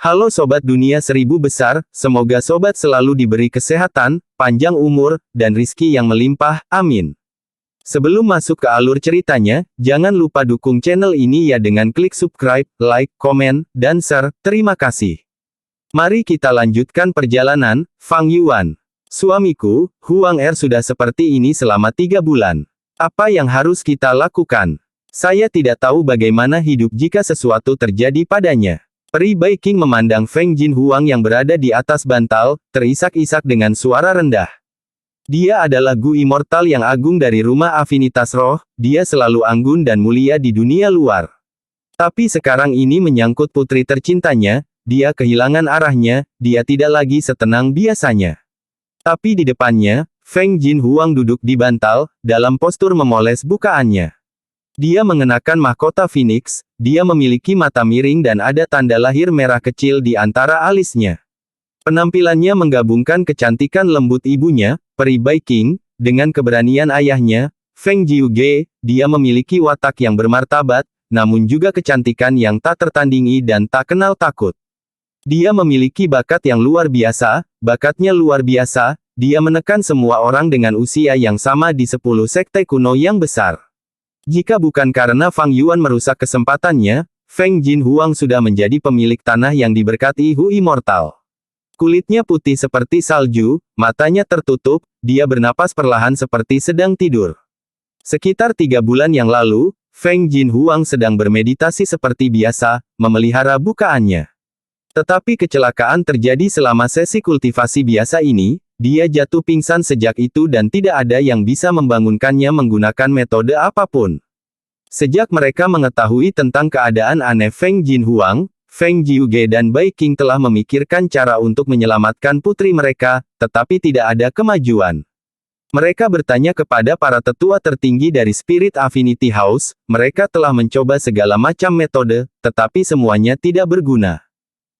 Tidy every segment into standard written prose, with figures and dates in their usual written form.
Halo Sobat Dunia Seribu Besar, semoga Sobat selalu diberi kesehatan, panjang umur, dan rizki yang melimpah, amin. Sebelum masuk ke alur ceritanya, jangan lupa dukung channel ini ya dengan klik subscribe, like, komen, dan share, terima kasih. Mari kita lanjutkan perjalanan, Fang Yuan. Suamiku, Huang Er sudah seperti ini selama 3 bulan. Apa yang harus kita lakukan? Saya tidak tahu bagaimana hidup jika sesuatu terjadi padanya. Peri Bai Qing memandang Feng Jin Huang yang berada di atas bantal, terisak-isak dengan suara rendah. Dia adalah Gu Immortal yang agung dari rumah afinitas roh, dia selalu anggun dan mulia di dunia luar. Tapi sekarang ini menyangkut putri tercintanya, dia kehilangan arahnya, dia tidak lagi setenang biasanya. Tapi di depannya, Feng Jin Huang duduk di bantal, dalam postur memoles bukaannya. Dia mengenakan mahkota Phoenix, dia memiliki mata miring dan ada tanda lahir merah kecil di antara alisnya. Penampilannya menggabungkan kecantikan lembut ibunya, Peri Bai Qing, dengan keberanian ayahnya, Feng Jiuge. Dia memiliki watak yang bermartabat, namun juga kecantikan yang tak tertandingi dan tak kenal takut. Dia memiliki bakat yang luar biasa, bakatnya luar biasa, dia menekan semua orang dengan usia yang sama di 10 sekte kuno yang besar. Jika bukan karena Fang Yuan merusak kesempatannya, Feng Jin Huang sudah menjadi pemilik tanah yang diberkati Hu Immortal. Kulitnya putih seperti salju, matanya tertutup, dia bernapas perlahan seperti sedang tidur. Sekitar 3 bulan yang lalu, Feng Jin Huang sedang bermeditasi seperti biasa, memelihara bukaannya. Tetapi kecelakaan terjadi selama sesi kultivasi biasa ini, dia jatuh pingsan sejak itu dan tidak ada yang bisa membangunkannya menggunakan metode apapun. Sejak mereka mengetahui tentang keadaan aneh Feng Jin Huang, Feng Jiuge dan Bai Qing telah memikirkan cara untuk menyelamatkan putri mereka, tetapi tidak ada kemajuan. Mereka bertanya kepada para tetua tertinggi dari Spirit Affinity House, mereka telah mencoba segala macam metode, tetapi semuanya tidak berguna.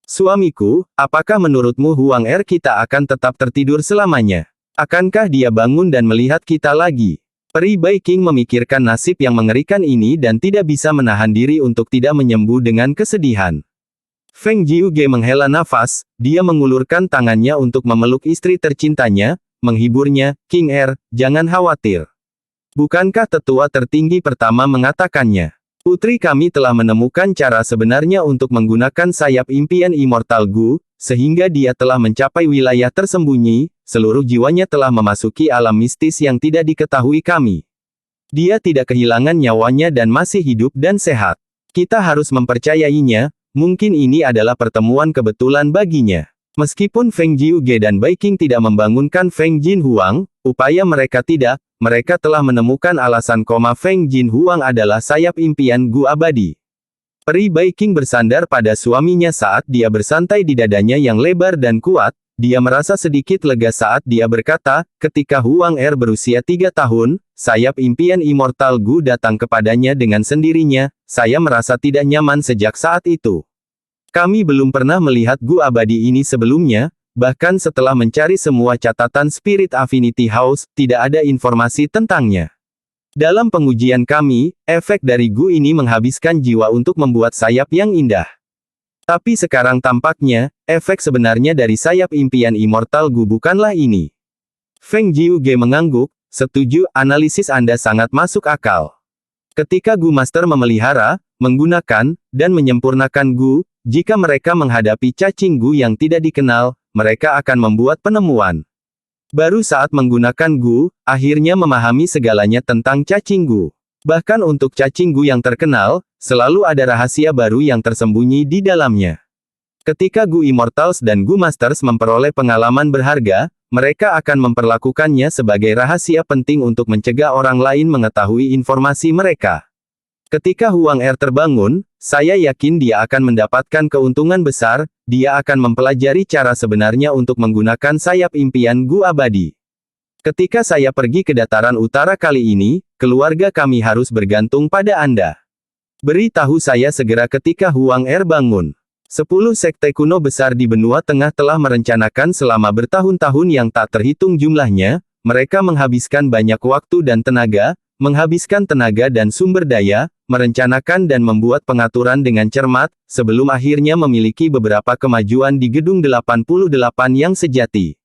Suamiku, apakah menurutmu Huang Er kita akan tetap tertidur selamanya? Akankah dia bangun dan melihat kita lagi? Peri Bai Qing memikirkan nasib yang mengerikan ini dan tidak bisa menahan diri untuk tidak menyembuh dengan kesedihan. Feng Jiuge menghela nafas, dia mengulurkan tangannya untuk memeluk istri tercintanya, menghiburnya, King Er, jangan khawatir. Bukankah tetua tertinggi pertama mengatakannya? Putri kami telah menemukan cara sebenarnya untuk menggunakan sayap impian Immortal Gu, sehingga dia telah mencapai wilayah tersembunyi, seluruh jiwanya telah memasuki alam mistis yang tidak diketahui kami. Dia tidak kehilangan nyawanya dan masih hidup dan sehat. Kita harus mempercayainya, mungkin ini adalah pertemuan kebetulan baginya. Meskipun Feng Jiuge dan Bai Qing tidak membangunkan Feng Jin Huang, upaya mereka mereka telah menemukan alasan Feng Jin Huang adalah sayap impian Gu abadi. Peri Bai Qing bersandar pada suaminya saat dia bersantai di dadanya yang lebar dan kuat, dia merasa sedikit lega saat dia berkata, ketika Huang Er berusia 3 tahun, sayap impian Immortal Gu datang kepadanya dengan sendirinya, saya merasa tidak nyaman sejak saat itu. Kami belum pernah melihat Gu abadi ini sebelumnya, bahkan setelah mencari semua catatan Spirit Affinity House, tidak ada informasi tentangnya. Dalam pengujian kami, efek dari Gu ini menghabiskan jiwa untuk membuat sayap yang indah. Tapi sekarang tampaknya, efek sebenarnya dari sayap impian Immortal Gu bukanlah ini. Feng Jiuge mengangguk, setuju, analisis Anda sangat masuk akal. Ketika Gu Master memelihara, menggunakan, dan menyempurnakan Gu, jika mereka menghadapi cacing Gu yang tidak dikenal, mereka akan membuat penemuan. Baru saat menggunakan Gu, akhirnya memahami segalanya tentang cacing Gu. Bahkan untuk cacing Gu yang terkenal, selalu ada rahasia baru yang tersembunyi di dalamnya. Ketika Gu Immortals dan Gu Masters memperoleh pengalaman berharga, mereka akan memperlakukannya sebagai rahasia penting untuk mencegah orang lain mengetahui informasi mereka. Ketika Huang Er terbangun, saya yakin dia akan mendapatkan keuntungan besar, dia akan mempelajari cara sebenarnya untuk menggunakan sayap impian Gu abadi. Ketika saya pergi ke dataran utara kali ini, keluarga kami harus bergantung pada Anda. Beritahu saya segera ketika Huang Er bangun. 10 sekte kuno besar di benua tengah telah merencanakan selama bertahun-tahun yang tak terhitung jumlahnya, mereka menghabiskan banyak waktu dan tenaga, menghabiskan tenaga dan sumber daya, merencanakan dan membuat pengaturan dengan cermat, sebelum akhirnya memiliki beberapa kemajuan di Gedung 88 yang sejati.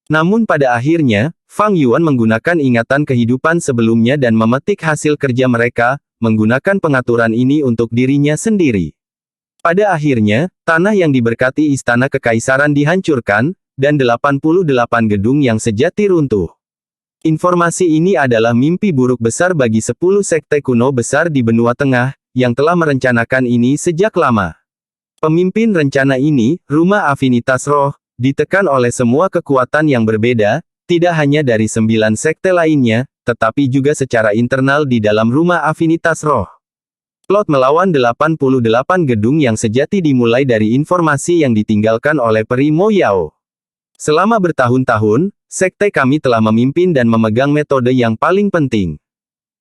Namun pada akhirnya, Fang Yuan menggunakan ingatan kehidupan sebelumnya dan memetik hasil kerja mereka, menggunakan pengaturan ini untuk dirinya sendiri. Pada akhirnya, tanah yang diberkati Istana Kekaisaran dihancurkan, dan 88 gedung yang sejati runtuh. Informasi ini adalah mimpi buruk besar bagi 10 sekte kuno besar di benua tengah, yang telah merencanakan ini sejak lama. Pemimpin rencana ini, Rumah Afinitas Roh, ditekan oleh semua kekuatan yang berbeda, tidak hanya dari 9 sekte lainnya, tetapi juga secara internal di dalam Rumah Afinitas Roh. Plot melawan 88 gedung yang sejati dimulai dari informasi yang ditinggalkan oleh Peri Mo Yao. Selama bertahun-tahun, sekte kami telah memimpin dan memegang metode yang paling penting.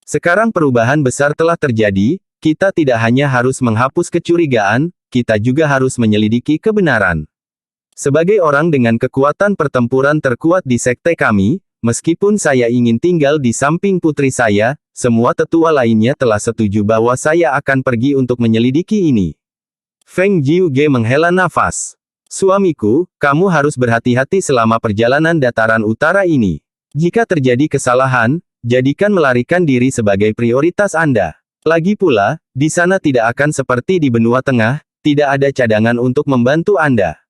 Sekarang perubahan besar telah terjadi, kita tidak hanya harus menghapus kecurigaan, kita juga harus menyelidiki kebenaran. Sebagai orang dengan kekuatan pertempuran terkuat di sekte kami, meskipun saya ingin tinggal di samping putri saya, semua tetua lainnya telah setuju bahwa saya akan pergi untuk menyelidiki ini. Feng Jiuge menghela nafas. Suamiku, kamu harus berhati-hati selama perjalanan dataran utara ini. Jika terjadi kesalahan, jadikan melarikan diri sebagai prioritas Anda. Lagi pula, di sana tidak akan seperti di benua tengah, tidak ada cadangan untuk membantu Anda.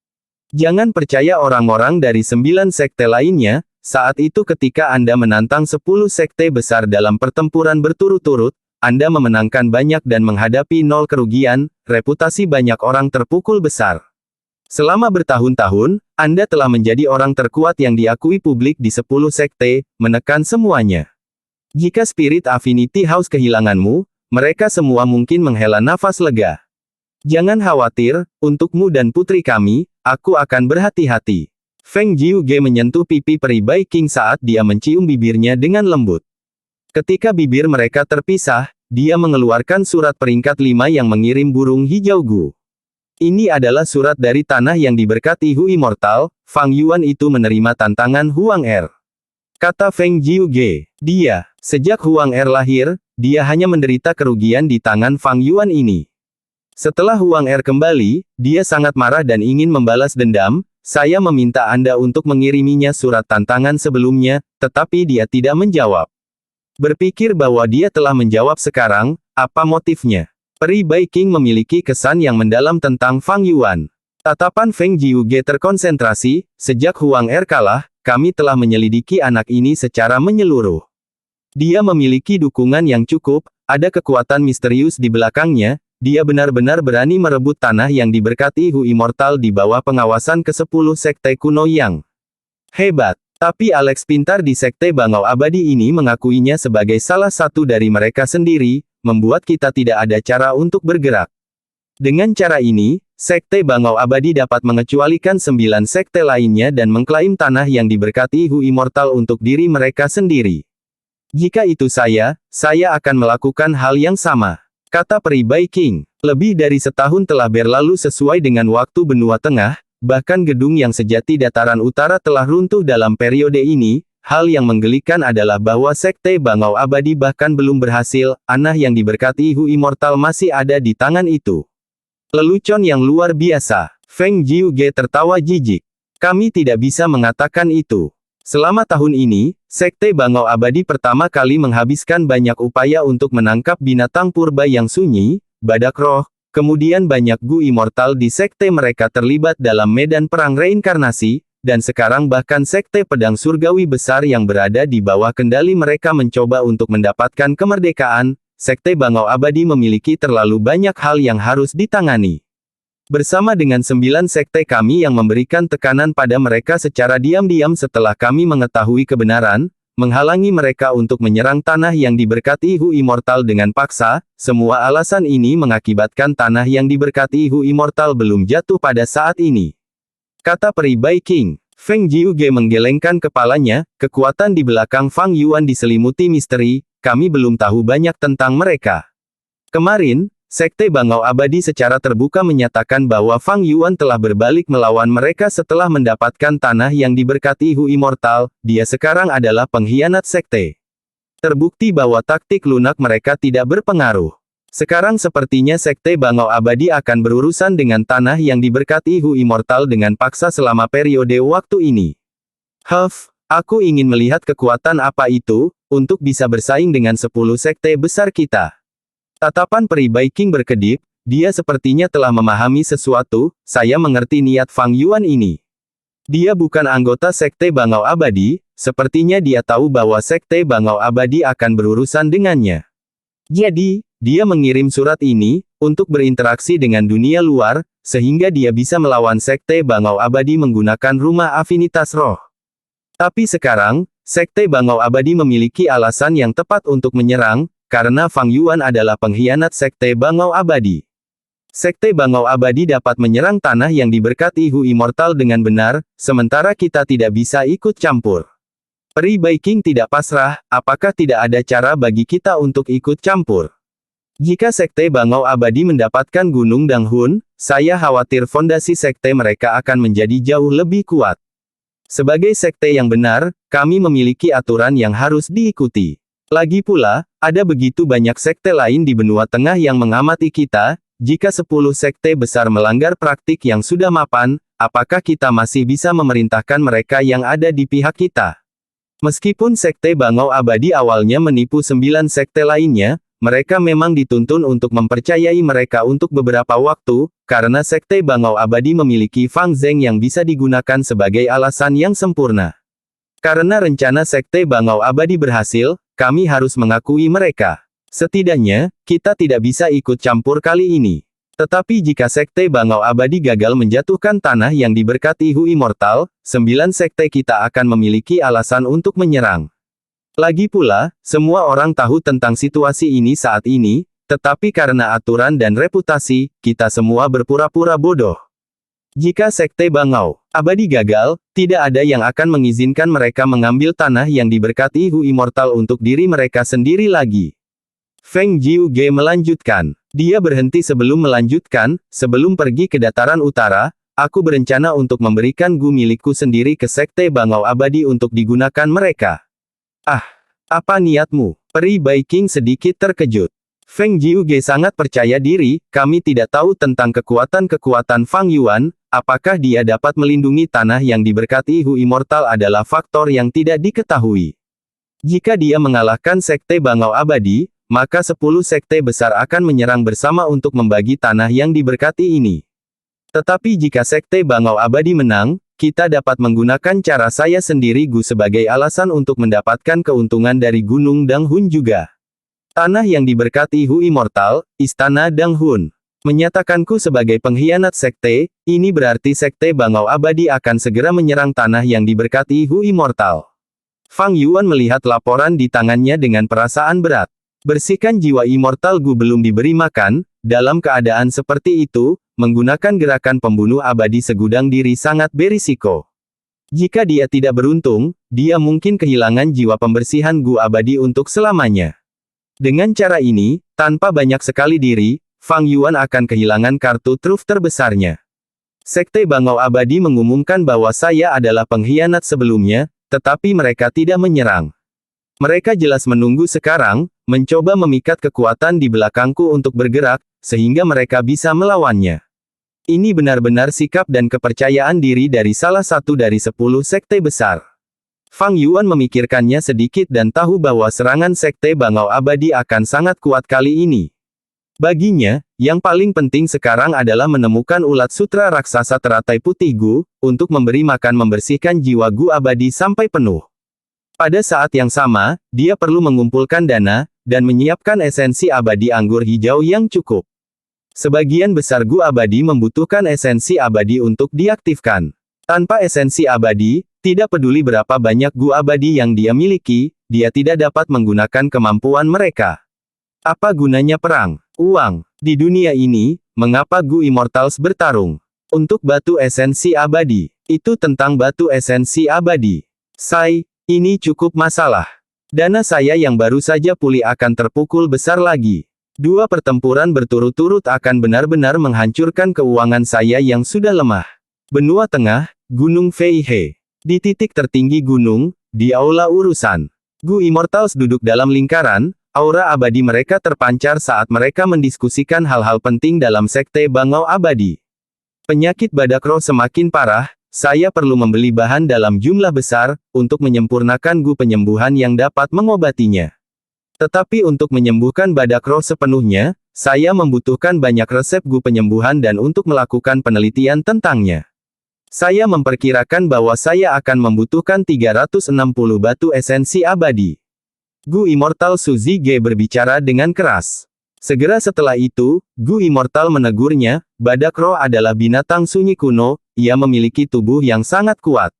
Jangan percaya orang-orang dari 9 sekte lainnya, saat itu ketika Anda menantang 10 sekte besar dalam pertempuran berturut-turut, Anda memenangkan banyak dan menghadapi 0 kerugian, reputasi banyak orang terpukul besar. Selama bertahun-tahun, Anda telah menjadi orang terkuat yang diakui publik di 10 sekte, menekan semuanya. Jika Spirit Affinity House kehilanganmu, mereka semua mungkin menghela nafas lega. Jangan khawatir, untukmu dan putri kami, aku akan berhati-hati. Feng Jiuge menyentuh pipi peri Bai King saat dia mencium bibirnya dengan lembut. Ketika bibir mereka terpisah, dia mengeluarkan surat peringkat 5 yang mengirim burung hijau Gu. Ini adalah surat dari tanah yang diberkati Hu Immortal. Fang Yuan itu menerima tantangan Huang Er. Kata Feng Jiuge, sejak Huang Er lahir, dia hanya menderita kerugian di tangan Fang Yuan ini. Setelah Huang Er kembali, dia sangat marah dan ingin membalas dendam. Saya meminta Anda untuk mengiriminya surat tantangan sebelumnya, tetapi dia tidak menjawab. Berpikir bahwa dia telah menjawab sekarang, apa motifnya? Peri Bai King memiliki kesan yang mendalam tentang Fang Yuan. Tatapan Feng Jiuge terkonsentrasi, sejak Huang Er kalah, kami telah menyelidiki anak ini secara menyeluruh. Dia memiliki dukungan yang cukup, ada kekuatan misterius di belakangnya, dia benar-benar berani merebut tanah yang diberkati Hu Immortal di bawah pengawasan ke-10 sekte kuno yang hebat. Tapi Alex pintar di sekte Bangau Abadi ini mengakuinya sebagai salah satu dari mereka sendiri, membuat kita tidak ada cara untuk bergerak. Dengan cara ini, sekte Bangau Abadi dapat mengecualikan 9 sekte lainnya dan mengklaim tanah yang diberkati Hu Immortal untuk diri mereka sendiri. Jika itu saya akan melakukan hal yang sama. Kata Peri Bai King. Lebih dari setahun telah berlalu sesuai dengan waktu benua tengah, bahkan gedung yang sejati dataran utara telah runtuh dalam periode ini. Hal yang menggelikan adalah bahwa sekte Bangau Abadi bahkan belum berhasil, anah yang diberkati Hu Immortal masih ada di tangan itu. Lelucon yang luar biasa. Feng Jiuge tertawa jijik. Kami tidak bisa mengatakan itu. Selama tahun ini, sekte Bangau Abadi pertama kali menghabiskan banyak upaya untuk menangkap binatang purba yang sunyi, badak roh, kemudian banyak Gu Immortal di sekte mereka terlibat dalam medan perang reinkarnasi, dan sekarang bahkan sekte pedang surgawi besar yang berada di bawah kendali mereka mencoba untuk mendapatkan kemerdekaan. Sekte Bangau Abadi memiliki terlalu banyak hal yang harus ditangani. Bersama dengan 9 sekte kami yang memberikan tekanan pada mereka secara diam-diam setelah kami mengetahui kebenaran, menghalangi mereka untuk menyerang tanah yang diberkati Hu Immortal dengan paksa, semua alasan ini mengakibatkan tanah yang diberkati Hu Immortal belum jatuh pada saat ini. Kata Peri Bai King. Feng Jiuge menggelengkan kepalanya, kekuatan di belakang Fang Yuan diselimuti misteri, kami belum tahu banyak tentang mereka. Kemarin, sekte Bangau Abadi secara terbuka menyatakan bahwa Fang Yuan telah berbalik melawan mereka setelah mendapatkan tanah yang diberkati Hu Immortal, dia sekarang adalah pengkhianat sekte. Terbukti bahwa taktik lunak mereka tidak berpengaruh. Sekarang sepertinya Sekte Bangau Abadi akan berurusan dengan tanah yang diberkati Hu Immortal dengan paksa selama periode waktu ini. Aku ingin melihat kekuatan apa itu, untuk bisa bersaing dengan 10 sekte besar kita. Tatapan peri Baiking berkedip, dia sepertinya telah memahami sesuatu, saya mengerti niat Fang Yuan ini. Dia bukan anggota Sekte Bangau Abadi, sepertinya dia tahu bahwa Sekte Bangau Abadi akan berurusan dengannya. Jadi, dia mengirim surat ini, untuk berinteraksi dengan dunia luar, sehingga dia bisa melawan Sekte Bangau Abadi menggunakan rumah afinitas roh. Tapi sekarang, Sekte Bangau Abadi memiliki alasan yang tepat untuk menyerang, karena Fang Yuan adalah pengkhianat Sekte Bangau Abadi. Sekte Bangau Abadi dapat menyerang tanah yang diberkati Hu Immortal dengan benar, sementara kita tidak bisa ikut campur. Peri Baiking tidak pasrah, apakah tidak ada cara bagi kita untuk ikut campur? Jika Sekte Bangau Abadi mendapatkan Gunung Danghun, saya khawatir fondasi sekte mereka akan menjadi jauh lebih kuat. Sebagai sekte yang benar, kami memiliki aturan yang harus diikuti. Lagi pula, ada begitu banyak sekte lain di benua tengah yang mengamati kita. Jika 10 sekte besar melanggar praktik yang sudah mapan, apakah kita masih bisa memerintahkan mereka yang ada di pihak kita? Meskipun Sekte Bangau Abadi awalnya menipu 9 sekte lainnya, mereka memang dituntun untuk mempercayai mereka untuk beberapa waktu, karena Sekte Bangau Abadi memiliki Fang Zheng yang bisa digunakan sebagai alasan yang sempurna. Karena rencana Sekte Bangau Abadi berhasil, kami harus mengakui mereka. Setidaknya, kita tidak bisa ikut campur kali ini. Tetapi jika Sekte Bangau Abadi gagal menjatuhkan tanah yang diberkati Hu Immortal, 9 sekte kita akan memiliki alasan untuk menyerang. Lagi pula, semua orang tahu tentang situasi ini saat ini, tetapi karena aturan dan reputasi, kita semua berpura-pura bodoh. Jika Sekte Bangau Abadi gagal, tidak ada yang akan mengizinkan mereka mengambil tanah yang diberkati Hu Immortal untuk diri mereka sendiri lagi. Feng Jiuge melanjutkan. Dia berhenti sebelum melanjutkan, sebelum pergi ke dataran utara, aku berencana untuk memberikan Gu milikku sendiri ke Sekte Bangau Abadi untuk digunakan mereka. Apa niatmu? Peri Baiking sedikit terkejut. Feng Jiuge sangat percaya diri, kami tidak tahu tentang kekuatan-kekuatan Fang Yuan, apakah dia dapat melindungi tanah yang diberkati Hu Immortal adalah faktor yang tidak diketahui. Jika dia mengalahkan Sekte Bangau Abadi, maka 10 sekte besar akan menyerang bersama untuk membagi tanah yang diberkati ini. Tetapi jika Sekte Bangau Abadi menang, kita dapat menggunakan cara saya sendiri Gu sebagai alasan untuk mendapatkan keuntungan dari Gunung Danghun juga. Tanah yang diberkati Hu Immortal, Istana Danghun. Menyatakanku sebagai pengkhianat sekte, ini berarti Sekte Bangau Abadi akan segera menyerang tanah yang diberkati Hu Immortal. Fang Yuan melihat laporan di tangannya dengan perasaan berat. Bersihkan jiwa immortal Gu belum diberi makan, dalam keadaan seperti itu, menggunakan gerakan pembunuh abadi segudang diri sangat berisiko. Jika dia tidak beruntung, dia mungkin kehilangan jiwa pembersihan Gu abadi untuk selamanya. Dengan cara ini, tanpa banyak sekali diri, Fang Yuan akan kehilangan kartu truf terbesarnya. Sekte Bangau Abadi mengumumkan bahwa saya adalah pengkhianat sebelumnya, tetapi mereka tidak menyerang. Mereka jelas menunggu sekarang, mencoba memikat kekuatan di belakangku untuk bergerak, sehingga mereka bisa melawannya. Ini benar-benar sikap dan kepercayaan diri dari salah satu dari 10 sekte besar. Fang Yuan memikirkannya sedikit dan tahu bahwa serangan Sekte Bangau Abadi akan sangat kuat kali ini. Baginya, yang paling penting sekarang adalah menemukan ulat sutra raksasa teratai putih Gu, untuk memberi makan membersihkan jiwa Gu abadi sampai penuh. Pada saat yang sama, dia perlu mengumpulkan dana, dan menyiapkan esensi abadi anggur hijau yang cukup. Sebagian besar Gu abadi membutuhkan esensi abadi untuk diaktifkan. Tanpa esensi abadi, tidak peduli berapa banyak Gu abadi yang dia miliki, dia tidak dapat menggunakan kemampuan mereka. Apa gunanya perang? Uang. Di dunia ini, mengapa Gu Immortals bertarung? Untuk batu esensi abadi. Itu tentang batu esensi abadi. Ini cukup masalah. Dana saya yang baru saja pulih akan terpukul besar lagi. 2 pertempuran berturut-turut akan benar-benar menghancurkan keuangan saya yang sudah lemah. Benua Tengah, Gunung Feihe. Di titik tertinggi gunung, di aula urusan. Gu Immortals duduk dalam lingkaran, aura abadi mereka terpancar saat mereka mendiskusikan hal-hal penting dalam Sekte Bangau Abadi. Penyakit badak roh semakin parah, saya perlu membeli bahan dalam jumlah besar, untuk menyempurnakan gu penyembuhan yang dapat mengobatinya. Tetapi untuk menyembuhkan badak roh sepenuhnya, saya membutuhkan banyak resep gu penyembuhan dan untuk melakukan penelitian tentangnya. Saya memperkirakan bahwa saya akan membutuhkan 360 batu esensi abadi. Gu Immortal Suzy G berbicara dengan keras. Segera setelah itu, Gu Immortal menegurnya, badak roh adalah binatang sunyi kuno, ia memiliki tubuh yang sangat kuat.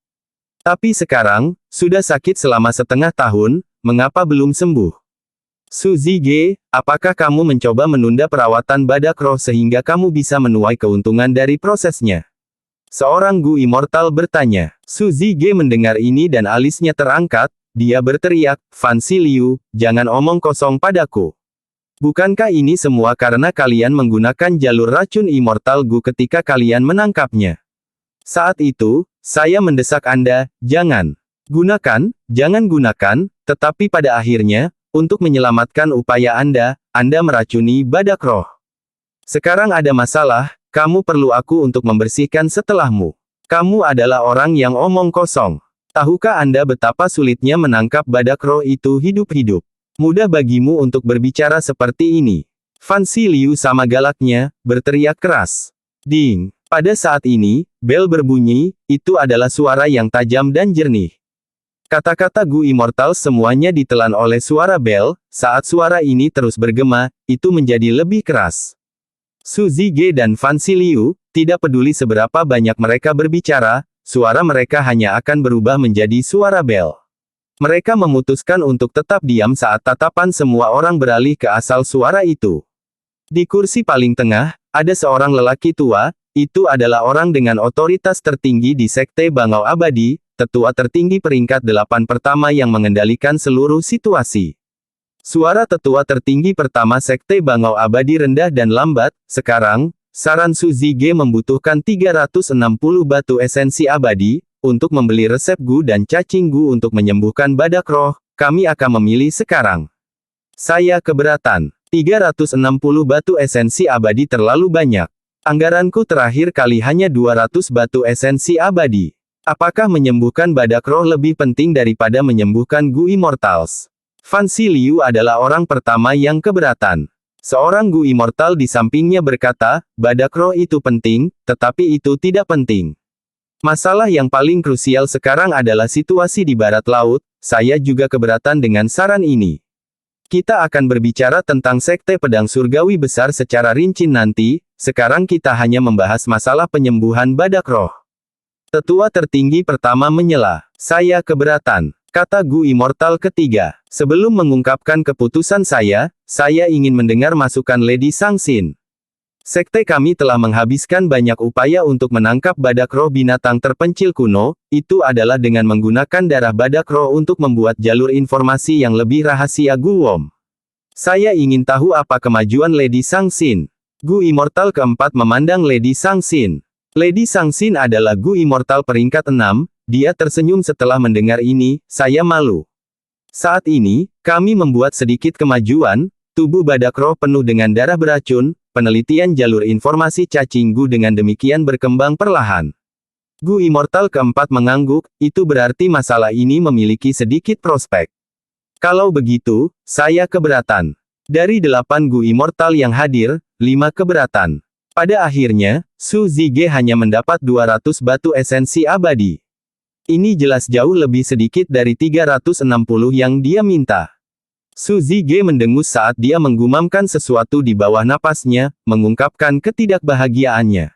Tapi sekarang, sudah sakit selama setengah tahun, mengapa belum sembuh? Suzy G, apakah kamu mencoba menunda perawatan badak roh sehingga kamu bisa menuai keuntungan dari prosesnya? Seorang Gu Immortal bertanya. Suzy G mendengar ini dan alisnya terangkat, dia berteriak, Fan Si Liu, jangan omong kosong padaku. Bukankah ini semua karena kalian menggunakan jalur racun Immortal Gu ketika kalian menangkapnya? Saat itu, saya mendesak Anda, jangan jangan gunakan, tetapi pada akhirnya, untuk menyelamatkan upaya Anda meracuni badak roh. Sekarang ada masalah, kamu perlu aku untuk membersihkan setelahmu. Kamu adalah orang yang omong kosong. Tahukah Anda betapa sulitnya menangkap badak roh itu hidup-hidup? Mudah bagimu untuk berbicara seperti ini. Fan Si Liu sama galaknya, berteriak keras. Ding! Pada saat ini, bel berbunyi, itu adalah suara yang tajam dan jernih. Kata-kata Gu Immortals semuanya ditelan oleh suara bel, saat suara ini terus bergema, itu menjadi lebih keras. Suzy G dan Fan Si Liu, tidak peduli seberapa banyak mereka berbicara, suara mereka hanya akan berubah menjadi suara bel. Mereka memutuskan untuk tetap diam saat tatapan semua orang beralih ke asal suara itu. Di kursi paling tengah, ada seorang lelaki tua, itu adalah orang dengan otoritas tertinggi di Sekte Bangau Abadi, tetua tertinggi peringkat 8 pertama yang mengendalikan seluruh situasi. Suara tetua tertinggi pertama Sekte Bangau Abadi rendah dan lambat, sekarang, saran Suzy G membutuhkan 360 batu esensi abadi, untuk membeli resep gu dan cacing gu untuk menyembuhkan badak roh, kami akan memilih sekarang. Saya keberatan. 360 batu esensi abadi terlalu banyak. Anggaranku terakhir kali hanya 200 batu esensi abadi. Apakah menyembuhkan badak roh lebih penting daripada menyembuhkan Gu Immortals? Fan Si Liu adalah orang pertama yang keberatan. Seorang Gu Immortal di sampingnya berkata, badak roh itu penting, tetapi itu tidak penting. Masalah yang paling krusial sekarang adalah situasi di barat laut, saya juga keberatan dengan saran ini. Kita akan berbicara tentang Sekte Pedang Surgawi Besar secara rinci nanti, sekarang kita hanya membahas masalah penyembuhan badak roh. Tetua tertinggi pertama menyela. Saya keberatan, kata Gu Immortal ketiga. Sebelum mengungkapkan keputusan saya ingin mendengar masukan Lady Sangxin. Sekte kami telah menghabiskan banyak upaya untuk menangkap badak roh binatang terpencil kuno, itu adalah dengan menggunakan darah badak roh untuk membuat jalur informasi yang lebih rahasia Gu Wom. Saya ingin tahu apa kemajuan Lady Sangxin. Gu Immortal keempat memandang Lady Sangxin. Lady Sangxin adalah Gu Immortal peringkat 6, dia tersenyum setelah mendengar ini, saya malu. Saat ini, kami membuat sedikit kemajuan, tubuh badak roh penuh dengan darah beracun, penelitian jalur informasi cacing Gu dengan demikian berkembang perlahan. Gu Immortal keempat mengangguk, itu berarti masalah ini memiliki sedikit prospek. Kalau begitu, saya keberatan. Dari 8 Gu Immortal yang hadir, 5 keberatan. Pada akhirnya, Suzy G hanya mendapat 200 batu esensi abadi. Ini jelas jauh lebih sedikit dari 360 yang dia minta. Suzy G mendengus saat dia menggumamkan sesuatu di bawah napasnya, mengungkapkan ketidakbahagiaannya.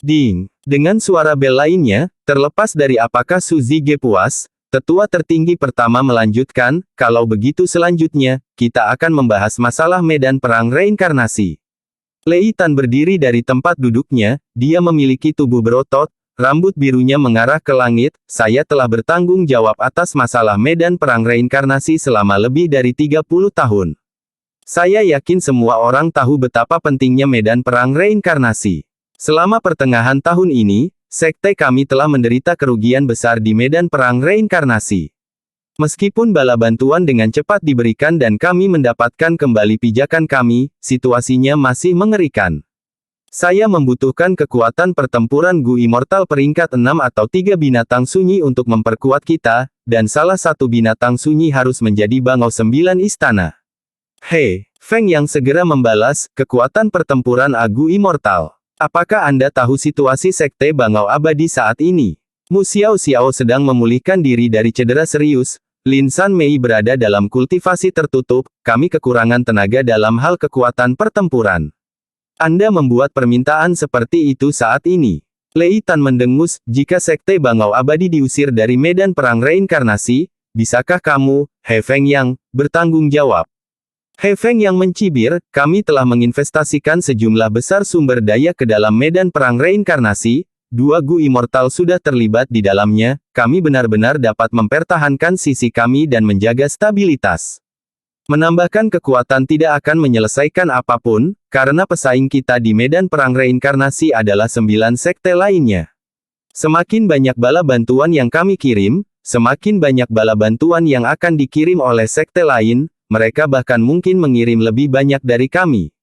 Ding! Dengan suara bel lainnya, terlepas dari apakah Suzy G puas, tetua tertinggi pertama melanjutkan, kalau begitu selanjutnya, kita akan membahas masalah medan perang reinkarnasi. Lei Tan berdiri dari tempat duduknya, dia memiliki tubuh berotot, rambut birunya mengarah ke langit, saya telah bertanggung jawab atas masalah medan perang reinkarnasi selama lebih dari 30 tahun. Saya yakin semua orang tahu betapa pentingnya medan perang reinkarnasi. Selama pertengahan tahun ini, sekte kami telah menderita kerugian besar di medan perang reinkarnasi. Meskipun bala bantuan dengan cepat diberikan dan kami mendapatkan kembali pijakan kami, situasinya masih mengerikan. Saya membutuhkan kekuatan pertempuran Gu Immortal peringkat 6 atau 3 binatang sunyi untuk memperkuat kita, dan salah satu binatang sunyi harus menjadi bangau 9 istana. Hei, Feng Yang segera membalas, kekuatan pertempuran Gu Immortal. Apakah Anda tahu situasi Sekte Bangau Abadi saat ini? Mu Xiao Xiao sedang memulihkan diri dari cedera serius. Lin San Mei berada dalam kultivasi tertutup, kami kekurangan tenaga dalam hal kekuatan pertempuran. Anda membuat permintaan seperti itu saat ini. Lei Tan mendengus, jika Sekte Bangau Abadi diusir dari medan perang reinkarnasi, bisakah kamu, He Feng Yang, bertanggung jawab? He Feng Yang mencibir, kami telah menginvestasikan sejumlah besar sumber daya ke dalam medan perang reinkarnasi. 2 Gu Immortal sudah terlibat di dalamnya, kami benar-benar dapat mempertahankan sisi kami dan menjaga stabilitas. Menambahkan kekuatan tidak akan menyelesaikan apapun, karena pesaing kita di medan perang reinkarnasi adalah 9 sekte lainnya. Semakin banyak bala bantuan yang kami kirim, semakin banyak bala bantuan yang akan dikirim oleh sekte lain, mereka bahkan mungkin mengirim lebih banyak dari kami.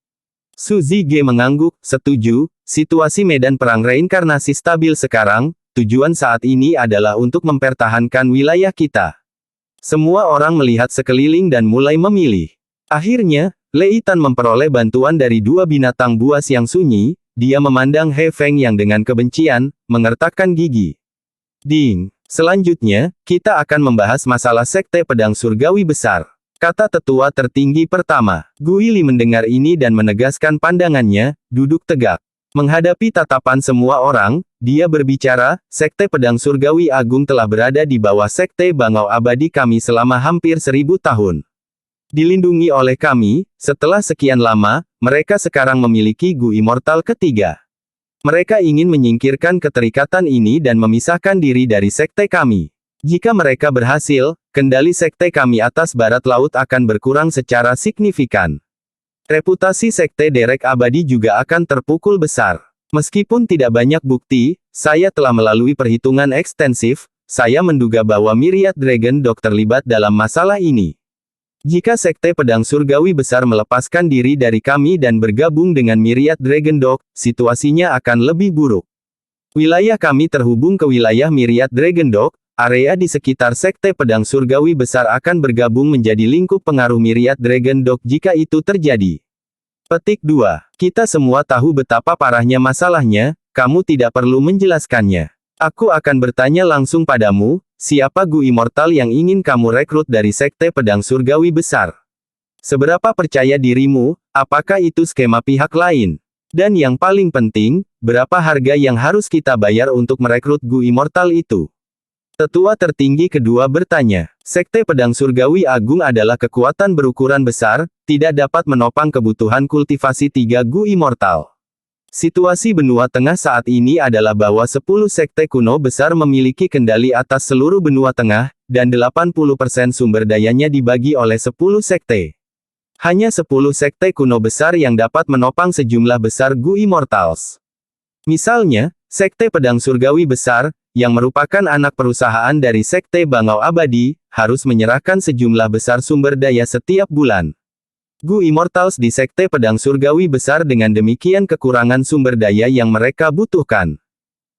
Su Zige mengangguk, setuju, situasi medan perang reinkarnasi stabil sekarang, tujuan saat ini adalah untuk mempertahankan wilayah kita. Semua orang melihat sekeliling dan mulai memilih. Akhirnya, Lei Tan memperoleh bantuan dari 2 binatang buas yang sunyi, dia memandang He Feng Yang dengan kebencian, mengertakkan gigi. Ding. Selanjutnya, kita akan membahas masalah Sekte Pedang Surgawi Besar. Kata tetua tertinggi pertama. Gu Ili mendengar ini dan menegaskan pandangannya, duduk tegak. Menghadapi tatapan semua orang, dia berbicara, Sekte Pedang Surgawi Agung telah berada di bawah Sekte Bangau Abadi kami selama hampir 1000 tahun. Dilindungi oleh kami, setelah sekian lama, mereka sekarang memiliki Gu Immortal ketiga. Mereka ingin menyingkirkan keterikatan ini dan memisahkan diri dari sekte kami. Jika mereka berhasil, kendali sekte kami atas barat laut akan berkurang secara signifikan. Reputasi sekte Derek Abadi juga akan terpukul besar. Meskipun tidak banyak bukti, saya telah melalui perhitungan ekstensif, saya menduga bahwa Myriad Dragon Dog terlibat dalam masalah ini. Jika sekte pedang surgawi besar melepaskan diri dari kami dan bergabung dengan Myriad Dragon Dog, situasinya akan lebih buruk. Wilayah kami terhubung ke wilayah Myriad Dragon Dog. Area di sekitar Sekte Pedang Surgawi Besar akan bergabung menjadi lingkup pengaruh Myriad Dragon Dog jika itu terjadi. Petik 2. Kita semua tahu betapa parahnya masalahnya, kamu tidak perlu menjelaskannya. Aku akan bertanya langsung padamu, siapa Gu Immortal yang ingin kamu rekrut dari Sekte Pedang Surgawi Besar? Seberapa percaya dirimu, apakah itu skema pihak lain? Dan yang paling penting, berapa harga yang harus kita bayar untuk merekrut Gu Immortal itu? Tetua tertinggi kedua bertanya, Sekte Pedang Surgawi Agung adalah kekuatan berukuran besar, tidak dapat menopang kebutuhan kultivasi 3 Gu Immortal. Situasi benua tengah saat ini adalah bahwa 10 sekte kuno besar memiliki kendali atas seluruh benua tengah, dan 80% sumber dayanya dibagi oleh 10 sekte. Hanya 10 sekte kuno besar yang dapat menopang sejumlah besar Gu Immortals. Misalnya, Sekte Pedang Surgawi Besar, yang merupakan anak perusahaan dari Sekte Bangau Abadi, harus menyerahkan sejumlah besar sumber daya setiap bulan. Gu Immortals di Sekte Pedang Surgawi Besar dengan demikian kekurangan sumber daya yang mereka butuhkan.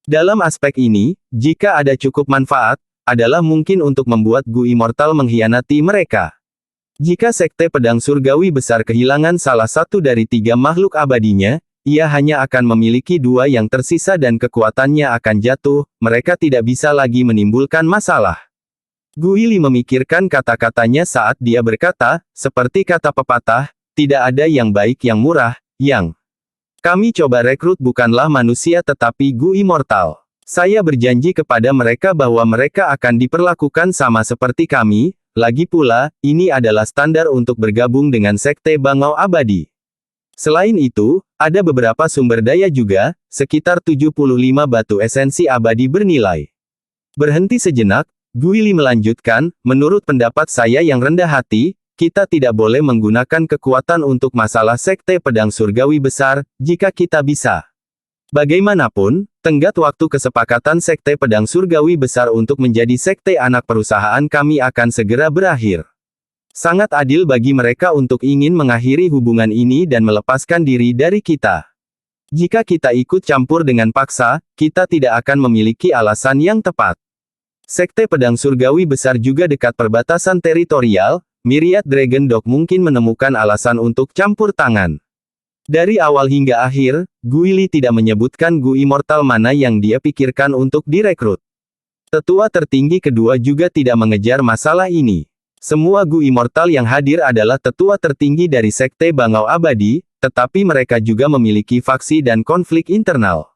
Dalam aspek ini, jika ada cukup manfaat, adalah mungkin untuk membuat Gu Immortal mengkhianati mereka. Jika Sekte Pedang Surgawi Besar kehilangan salah satu dari 3 makhluk abadinya, ia hanya akan memiliki 2 yang tersisa dan kekuatannya akan jatuh, mereka tidak bisa lagi menimbulkan masalah. Gu Ili memikirkan kata-katanya saat dia berkata, seperti kata pepatah, tidak ada yang baik yang murah, yang kami coba rekrut bukanlah manusia tetapi Gu Immortal. Saya berjanji kepada mereka bahwa mereka akan diperlakukan sama seperti kami, lagi pula, ini adalah standar untuk bergabung dengan Sekte Bangau Abadi. Selain itu, ada beberapa sumber daya juga, sekitar 75 batu esensi abadi bernilai. Berhenti sejenak, Gu Ili melanjutkan, menurut pendapat saya yang rendah hati, kita tidak boleh menggunakan kekuatan untuk masalah Sekte Pedang Surgawi Besar, jika kita bisa. Bagaimanapun, tenggat waktu kesepakatan Sekte Pedang Surgawi Besar untuk menjadi sekte anak perusahaan kami akan segera berakhir. Sangat adil bagi mereka untuk ingin mengakhiri hubungan ini dan melepaskan diri dari kita. Jika kita ikut campur dengan paksa, kita tidak akan memiliki alasan yang tepat. Sekte Pedang Surgawi Besar juga dekat perbatasan teritorial, Myriad Dragon Dog mungkin menemukan alasan untuk campur tangan. Dari awal hingga akhir, Guili tidak menyebutkan Gu Immortal mana yang dia pikirkan untuk direkrut. Tetua tertinggi kedua juga tidak mengejar masalah ini. Semua Gu Immortal yang hadir adalah tetua tertinggi dari Sekte Bangau Abadi, tetapi mereka juga memiliki faksi dan konflik internal.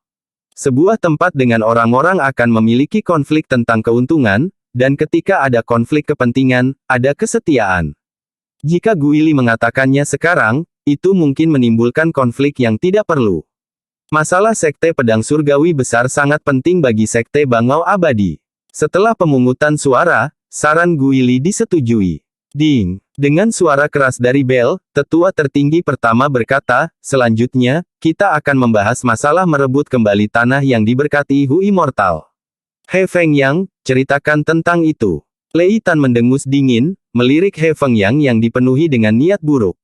Sebuah tempat dengan orang-orang akan memiliki konflik tentang keuntungan, dan ketika ada konflik kepentingan, ada kesetiaan. Jika Guili mengatakannya sekarang, itu mungkin menimbulkan konflik yang tidak perlu. Masalah Sekte Pedang Surgawi Besar sangat penting bagi Sekte Bangau Abadi. Setelah pemungutan suara, saran Guili disetujui. Ding! Dengan suara keras dari Bell, tetua tertinggi pertama berkata, selanjutnya, kita akan membahas masalah merebut kembali tanah yang diberkati Hu Immortal. He Fengyang, ceritakan tentang itu. Lei Tan mendengus dingin, melirik He Fengyang yang dipenuhi dengan niat buruk.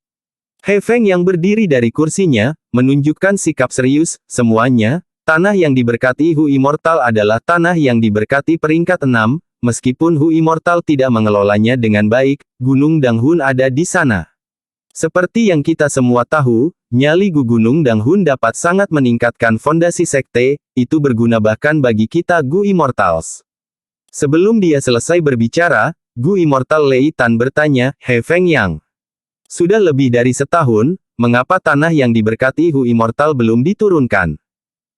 He Fengyang berdiri dari kursinya, menunjukkan sikap serius, semuanya, tanah yang diberkati Hu Immortal adalah tanah yang diberkati peringkat 6, meskipun Hu Immortal tidak mengelolanya dengan baik, Gunung Danghun ada di sana. Seperti yang kita semua tahu, nyali Gu Gunung Danghun dapat sangat meningkatkan fondasi sekte, itu berguna bahkan bagi kita Gu Immortals. Sebelum dia selesai berbicara, Gu Immortal Lei Tan bertanya, He Fengyang. Sudah lebih dari setahun, mengapa tanah yang diberkati Hu Immortal belum diturunkan?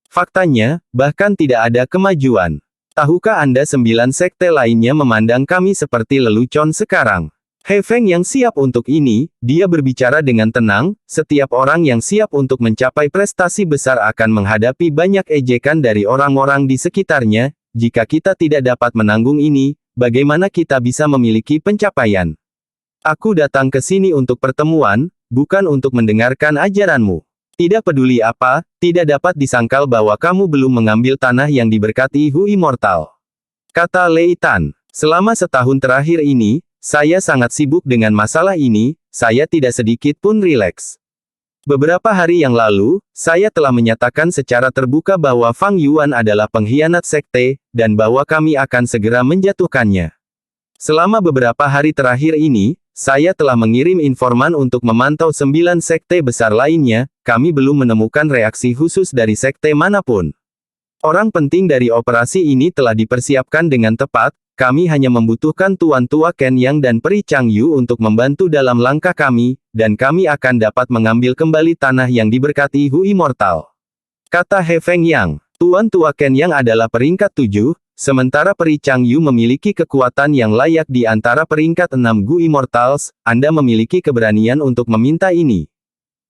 Faktanya, bahkan tidak ada kemajuan. Tahukah Anda 9 sekte lainnya memandang kami seperti lelucon sekarang? He Fengyang siap untuk ini, dia berbicara dengan tenang, setiap orang yang siap untuk mencapai prestasi besar akan menghadapi banyak ejekan dari orang-orang di sekitarnya, jika kita tidak dapat menanggung ini, bagaimana kita bisa memiliki pencapaian? Aku datang ke sini untuk pertemuan, bukan untuk mendengarkan ajaranmu. Tidak peduli apa, tidak dapat disangkal bahwa kamu belum mengambil tanah yang diberkati Hu Immortal. Kata Lei Tan, selama setahun terakhir ini, saya sangat sibuk dengan masalah ini, saya tidak sedikit pun rileks. Beberapa hari yang lalu, saya telah menyatakan secara terbuka bahwa Fang Yuan adalah pengkhianat sekte, dan bahwa kami akan segera menjatuhkannya. Selama beberapa hari terakhir ini, saya telah mengirim informan untuk memantau 9 sekte besar lainnya, kami belum menemukan reaksi khusus dari sekte manapun. Orang penting dari operasi ini telah dipersiapkan dengan tepat, kami hanya membutuhkan Tuan Tua Ken Yang dan Peri Changyu untuk membantu dalam langkah kami, dan kami akan dapat mengambil kembali tanah yang diberkati Hu Immortal. Kata He Fengyang, Tuan Tua Ken Yang adalah peringkat 7, sementara Peri Changyu memiliki kekuatan yang layak di antara peringkat 6 Gu Immortals, Anda memiliki keberanian untuk meminta ini.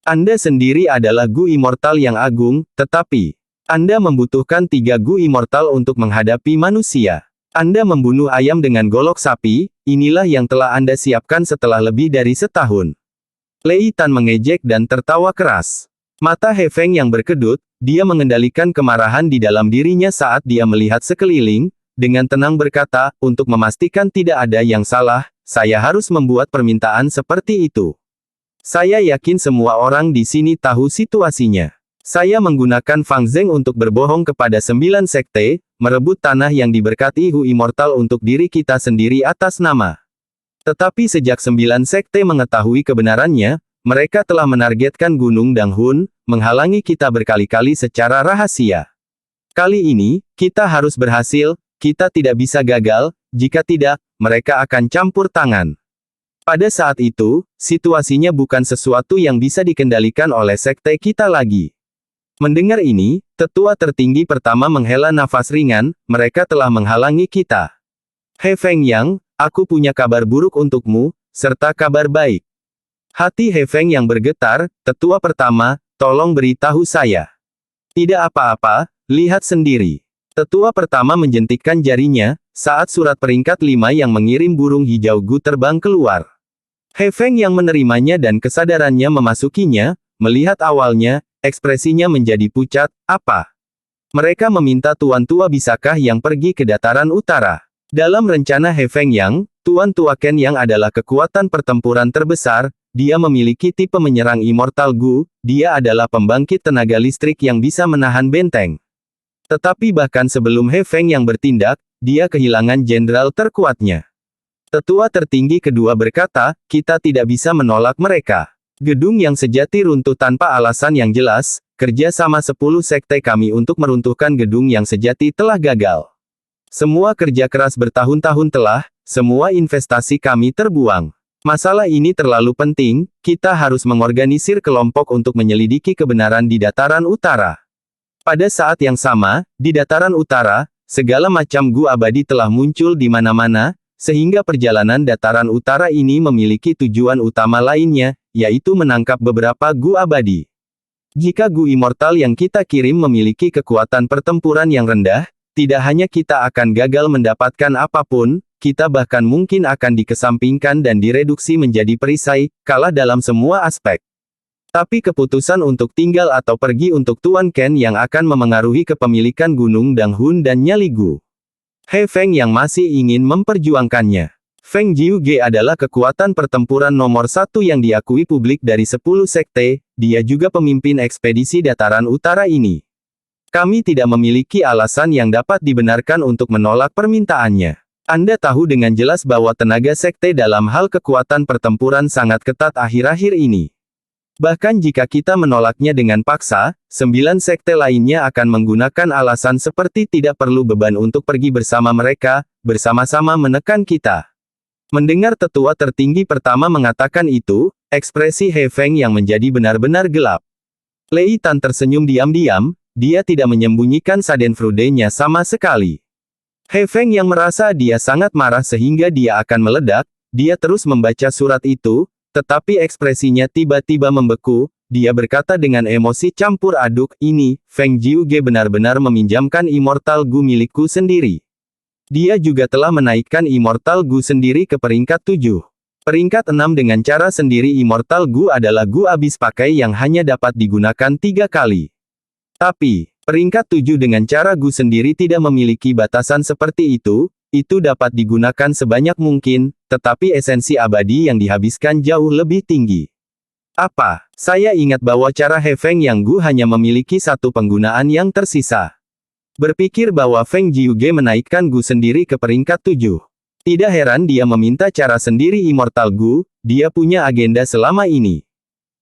Anda sendiri adalah Gu Immortal yang agung, tetapi Anda membutuhkan 3 Gu Immortal untuk menghadapi manusia. Anda membunuh ayam dengan golok sapi, inilah yang telah Anda siapkan setelah lebih dari setahun. Lei Tan mengejek dan tertawa keras. Mata He Feng yang berkedut, dia mengendalikan kemarahan di dalam dirinya saat dia melihat sekeliling, dengan tenang berkata, untuk memastikan tidak ada yang salah, saya harus membuat permintaan seperti itu. Saya yakin semua orang di sini tahu situasinya. Saya menggunakan Fang Zeng untuk berbohong kepada 9 sekte, merebut tanah yang diberkati Hu Immortal untuk diri kita sendiri atas nama. Tetapi sejak 9 sekte mengetahui kebenarannya, mereka telah menargetkan Gunung Danghun, menghalangi kita berkali-kali secara rahasia. Kali ini, kita harus berhasil, kita tidak bisa gagal, jika tidak, mereka akan campur tangan. Pada saat itu, situasinya bukan sesuatu yang bisa dikendalikan oleh sekte kita lagi. Mendengar ini, tetua tertinggi pertama menghela nafas ringan, mereka telah menghalangi kita. He Fengyang, aku punya kabar buruk untukmu, serta kabar baik. Hati He Feng yang bergetar, tetua pertama, tolong beritahu saya. Tidak apa-apa, lihat sendiri. Tetua pertama menjentikkan jarinya, saat surat peringkat 5 yang mengirim burung hijau Gu terbang keluar. He Feng yang menerimanya dan kesadarannya memasukinya, melihat awalnya, ekspresinya menjadi pucat. Apa? Mereka meminta Tuan Tua bisakah yang pergi ke dataran utara? Dalam rencana He Feng Yang, Tuan Tua Ken yang adalah kekuatan pertempuran terbesar, dia memiliki tipe menyerang Immortal Gu, dia adalah pembangkit tenaga listrik yang bisa menahan benteng. Tetapi bahkan sebelum He Feng Yang bertindak, dia kehilangan jenderal terkuatnya. Tetua tertinggi kedua berkata, kita tidak bisa menolak mereka. Gedung yang sejati runtuh tanpa alasan yang jelas, kerja sama 10 sekte kami untuk meruntuhkan gedung yang sejati telah gagal. Semua kerja keras bertahun-tahun telah, semua investasi kami terbuang. Masalah ini terlalu penting, kita harus mengorganisir kelompok untuk menyelidiki kebenaran di dataran utara. Pada saat yang sama, di dataran utara, segala macam gu abadi telah muncul di mana-mana, sehingga perjalanan dataran utara ini memiliki tujuan utama lainnya, yaitu menangkap beberapa gu abadi. Jika gu immortal yang kita kirim memiliki kekuatan pertempuran yang rendah, tidak hanya kita akan gagal mendapatkan apapun, kita bahkan mungkin akan dikesampingkan dan direduksi menjadi perisai, kalah dalam semua aspek. Tapi keputusan untuk tinggal atau pergi untuk Tuan Ken yang akan memengaruhi kepemilikan Gunung Danghun dan Nyali Gu. He Feng yang masih ingin memperjuangkannya. Feng Jiuge adalah kekuatan pertempuran nomor 1 yang diakui publik dari 10 sekte, dia juga pemimpin ekspedisi dataran utara ini. Kami tidak memiliki alasan yang dapat dibenarkan untuk menolak permintaannya. Anda tahu dengan jelas bahwa tenaga sekte dalam hal kekuatan pertempuran sangat ketat akhir-akhir ini. Bahkan jika kita menolaknya dengan paksa, 9 sekte lainnya akan menggunakan alasan seperti tidak perlu beban untuk pergi bersama mereka, bersama-sama menekan kita. Mendengar tetua tertinggi pertama mengatakan itu, ekspresi He Feng yang menjadi benar-benar gelap. Lei Tan tersenyum diam-diam, dia tidak menyembunyikan Schadenfreude-nya sama sekali. He Feng yang merasa dia sangat marah sehingga dia akan meledak, dia terus membaca surat itu, tetapi ekspresinya tiba-tiba membeku, dia berkata dengan emosi campur aduk, ini, Feng Jiuge benar-benar meminjamkan Immortal Gu milikku sendiri. Dia juga telah menaikkan Immortal Gu sendiri ke peringkat 7. Peringkat 6 dengan cara sendiri Immortal Gu adalah Gu abis pakai yang hanya dapat digunakan 3 kali. Tapi, peringkat 7 dengan cara Gu sendiri tidak memiliki batasan seperti itu dapat digunakan sebanyak mungkin, tetapi esensi abadi yang dihabiskan jauh lebih tinggi. Apa? Saya ingat bahwa cara He Feng yang Gu hanya memiliki satu penggunaan yang tersisa. Berpikir bahwa Feng Jiuge menaikkan Gu sendiri ke peringkat 7. Tidak heran dia meminta cara sendiri Immortal Gu, dia punya agenda selama ini.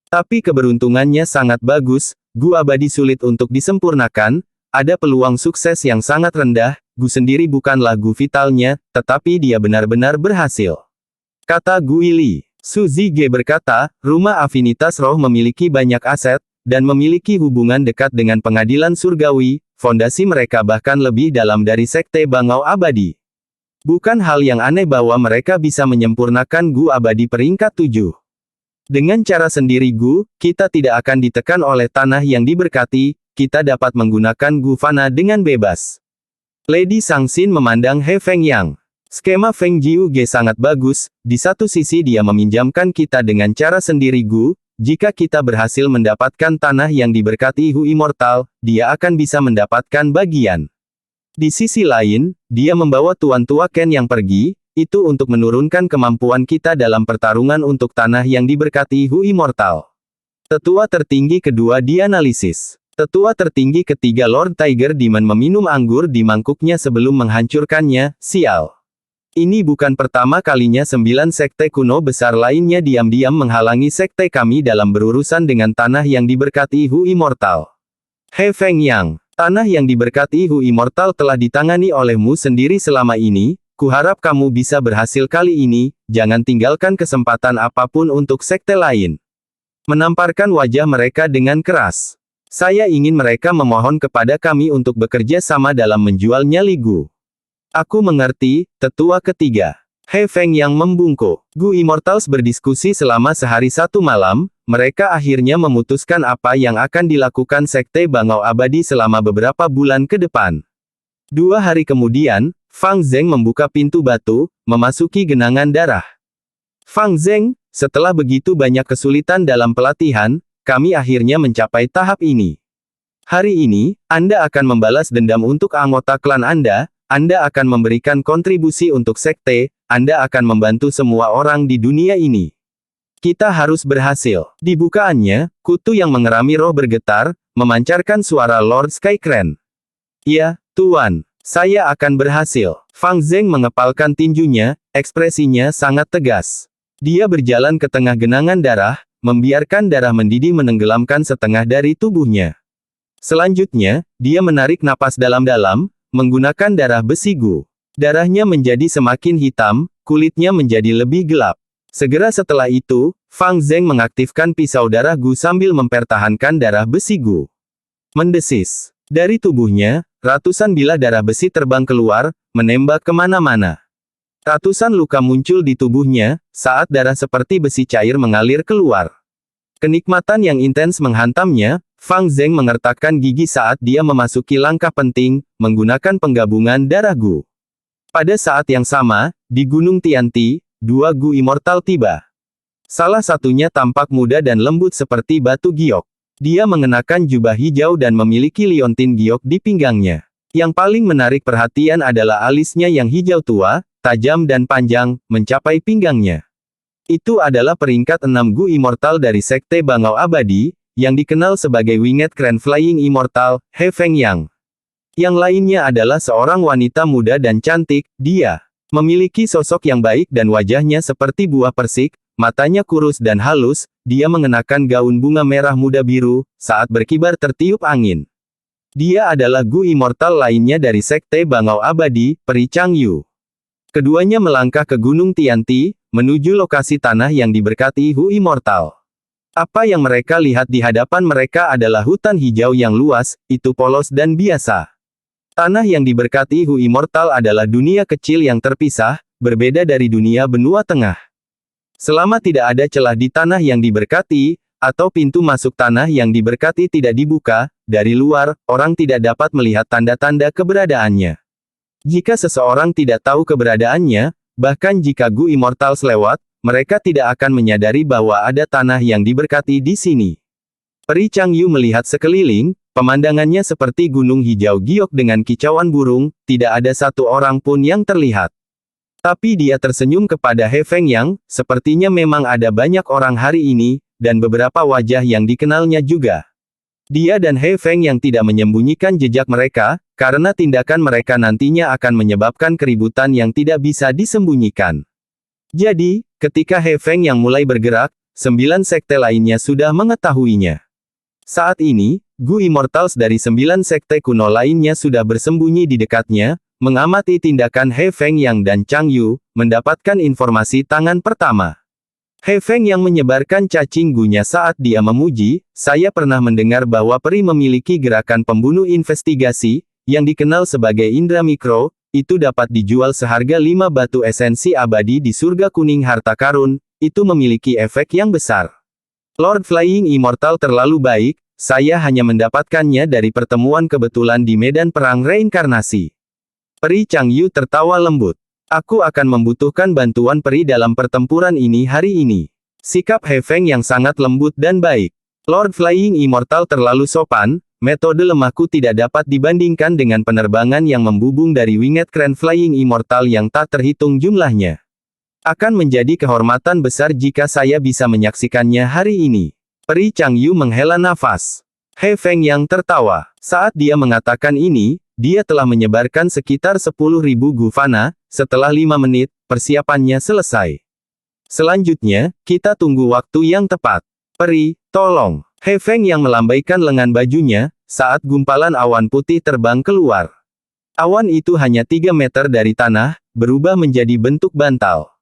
Tapi keberuntungannya sangat bagus, Gu abadi sulit untuk disempurnakan, ada peluang sukses yang sangat rendah, Gu sendiri bukanlah Gu vitalnya, tetapi dia benar-benar berhasil. Kata Gu Ili. Su Zige berkata, rumah afinitas roh memiliki banyak aset, dan memiliki hubungan dekat dengan pengadilan surgawi, fondasi mereka bahkan lebih dalam dari sekte Bangau Abadi. Bukan hal yang aneh bahwa mereka bisa menyempurnakan Gu abadi peringkat 7. Dengan cara sendiri Gu, kita tidak akan ditekan oleh tanah yang diberkati, kita dapat menggunakan Gu Fana dengan bebas. Lady Sangxin memandang He Feng Yang. Skema Feng Jiuge sangat bagus, di satu sisi dia meminjamkan kita dengan cara sendiri Gu, jika kita berhasil mendapatkan tanah yang diberkati Hu Immortal, dia akan bisa mendapatkan bagian. Di sisi lain, dia membawa Tuan Tua Ken yang pergi, itu untuk menurunkan kemampuan kita dalam pertarungan untuk tanah yang diberkati Hu Immortal. Tetua tertinggi kedua dianalisis. Tetua tertinggi ketiga Lord Tiger Demon meminum anggur di mangkuknya sebelum menghancurkannya, sial. Ini bukan pertama kalinya 9 sekte kuno besar lainnya diam-diam menghalangi sekte kami dalam berurusan dengan tanah yang diberkati Hu Immortal. He Feng Yang, tanah yang diberkati Hu Immortal telah ditangani olehmu sendiri selama ini, kuharap kamu bisa berhasil kali ini, jangan tinggalkan kesempatan apapun untuk sekte lain. Menamparkan wajah mereka dengan keras. Saya ingin mereka memohon kepada kami untuk bekerja sama dalam menjual Nyali Gu. Aku mengerti, tetua ketiga. He Feng yang membungkuk. Gu Immortals berdiskusi selama sehari satu malam, mereka akhirnya memutuskan apa yang akan dilakukan sekte Bangau Abadi selama beberapa bulan ke depan. 2 hari kemudian, Fang Zeng membuka pintu batu, memasuki genangan darah. Fang Zeng, setelah begitu banyak kesulitan dalam pelatihan, kami akhirnya mencapai tahap ini. Hari ini, Anda akan membalas dendam untuk anggota klan Anda akan memberikan kontribusi untuk sekte, Anda akan membantu semua orang di dunia ini. Kita harus berhasil. Di bukaannya, kutu yang mengerami roh bergetar, memancarkan suara Lord Skycrane. Ya, Tuan. Saya akan berhasil. Fang Zeng mengepalkan tinjunya, ekspresinya sangat tegas. Dia berjalan ke tengah genangan darah, membiarkan darah mendidih menenggelamkan setengah dari tubuhnya. Selanjutnya, dia menarik napas dalam-dalam, menggunakan darah besi Gu. Darahnya menjadi semakin hitam, kulitnya menjadi lebih gelap. Segera setelah itu, Fang Zeng mengaktifkan pisau darah Gu sambil mempertahankan darah besi Gu. Mendesis. Dari tubuhnya, ratusan bilah darah besi terbang keluar, menembak kemana-mana. Ratusan luka muncul di tubuhnya, saat darah seperti besi cair mengalir keluar. Kenikmatan yang intens menghantamnya, Fang Zeng mengertakkan gigi saat dia memasuki langkah penting, menggunakan penggabungan darah Gu. Pada saat yang sama, di Gunung Tianti, dua Gu Immortal tiba. Salah satunya tampak muda dan lembut seperti batu giok. Dia mengenakan jubah hijau dan memiliki liontin giok di pinggangnya. Yang paling menarik perhatian adalah alisnya yang hijau tua, tajam dan panjang, mencapai pinggangnya. Itu adalah peringkat 6 Gu Immortal dari Sekte Bangau Abadi, yang dikenal sebagai Winged Crane Flying Immortal, He Fengyang. Yang lainnya adalah seorang wanita muda dan cantik, dia memiliki sosok yang baik dan wajahnya seperti buah persik, matanya kurus dan halus, dia mengenakan gaun bunga merah muda biru, saat berkibar tertiup angin. Dia adalah Gu Immortal lainnya dari Sekte Bangau Abadi, Peri Changyu. Keduanya melangkah ke Gunung Tianti, menuju lokasi tanah yang diberkati Hu Immortal. Apa yang mereka lihat di hadapan mereka adalah hutan hijau yang luas, itu polos dan biasa. Tanah yang diberkati Hu Immortal adalah dunia kecil yang terpisah, berbeda dari dunia benua tengah. Selama tidak ada celah di tanah yang diberkati, atau pintu masuk tanah yang diberkati tidak dibuka, dari luar, orang tidak dapat melihat tanda-tanda keberadaannya. Jika seseorang tidak tahu keberadaannya, bahkan jika Gu Immortals lewat, mereka tidak akan menyadari bahwa ada tanah yang diberkati di sini. Peri Changyu melihat sekeliling, pemandangannya seperti gunung hijau giok dengan kicauan burung, tidak ada satu orang pun yang terlihat. Tapi dia tersenyum kepada He Fengyang, sepertinya memang ada banyak orang hari ini, dan beberapa wajah yang dikenalnya juga. Dia dan He Fengyang tidak menyembunyikan jejak mereka, karena tindakan mereka nantinya akan menyebabkan keributan yang tidak bisa disembunyikan. Jadi, ketika He Fengyang mulai bergerak, 9 sekte lainnya sudah mengetahuinya. Saat ini, Gu Immortals dari 9 sekte kuno lainnya sudah bersembunyi di dekatnya, mengamati tindakan He Fengyang dan Changyu, mendapatkan informasi tangan pertama. He Fengyang menyebarkan cacing gunya saat dia memuji, saya pernah mendengar bahwa peri memiliki gerakan pembunuh investigasi, yang dikenal sebagai indra mikro, itu dapat dijual seharga 5 batu esensi abadi di surga kuning harta karun, itu memiliki efek yang besar. Lord Flying Immortal terlalu baik, saya hanya mendapatkannya dari pertemuan kebetulan di medan perang reinkarnasi. Peri Changyu tertawa lembut. Aku akan membutuhkan bantuan peri dalam pertempuran ini hari ini. Sikap He Feng yang sangat lembut dan baik. Lord Flying Immortal terlalu sopan, metode lemahku tidak dapat dibandingkan dengan penerbangan yang membubung dari Winged Crane Flying Immortal yang tak terhitung jumlahnya. Akan menjadi kehormatan besar jika saya bisa menyaksikannya hari ini. Peri Changyu menghela nafas. He Feng yang tertawa. Saat dia mengatakan ini, dia telah menyebarkan sekitar 10.000 Gu Fana, setelah 5 menit, persiapannya selesai. Selanjutnya, kita tunggu waktu yang tepat. Peri, tolong. He Feng yang melambaikan lengan bajunya, saat gumpalan awan putih terbang keluar. Awan itu hanya 3 meter dari tanah, berubah menjadi bentuk bantal.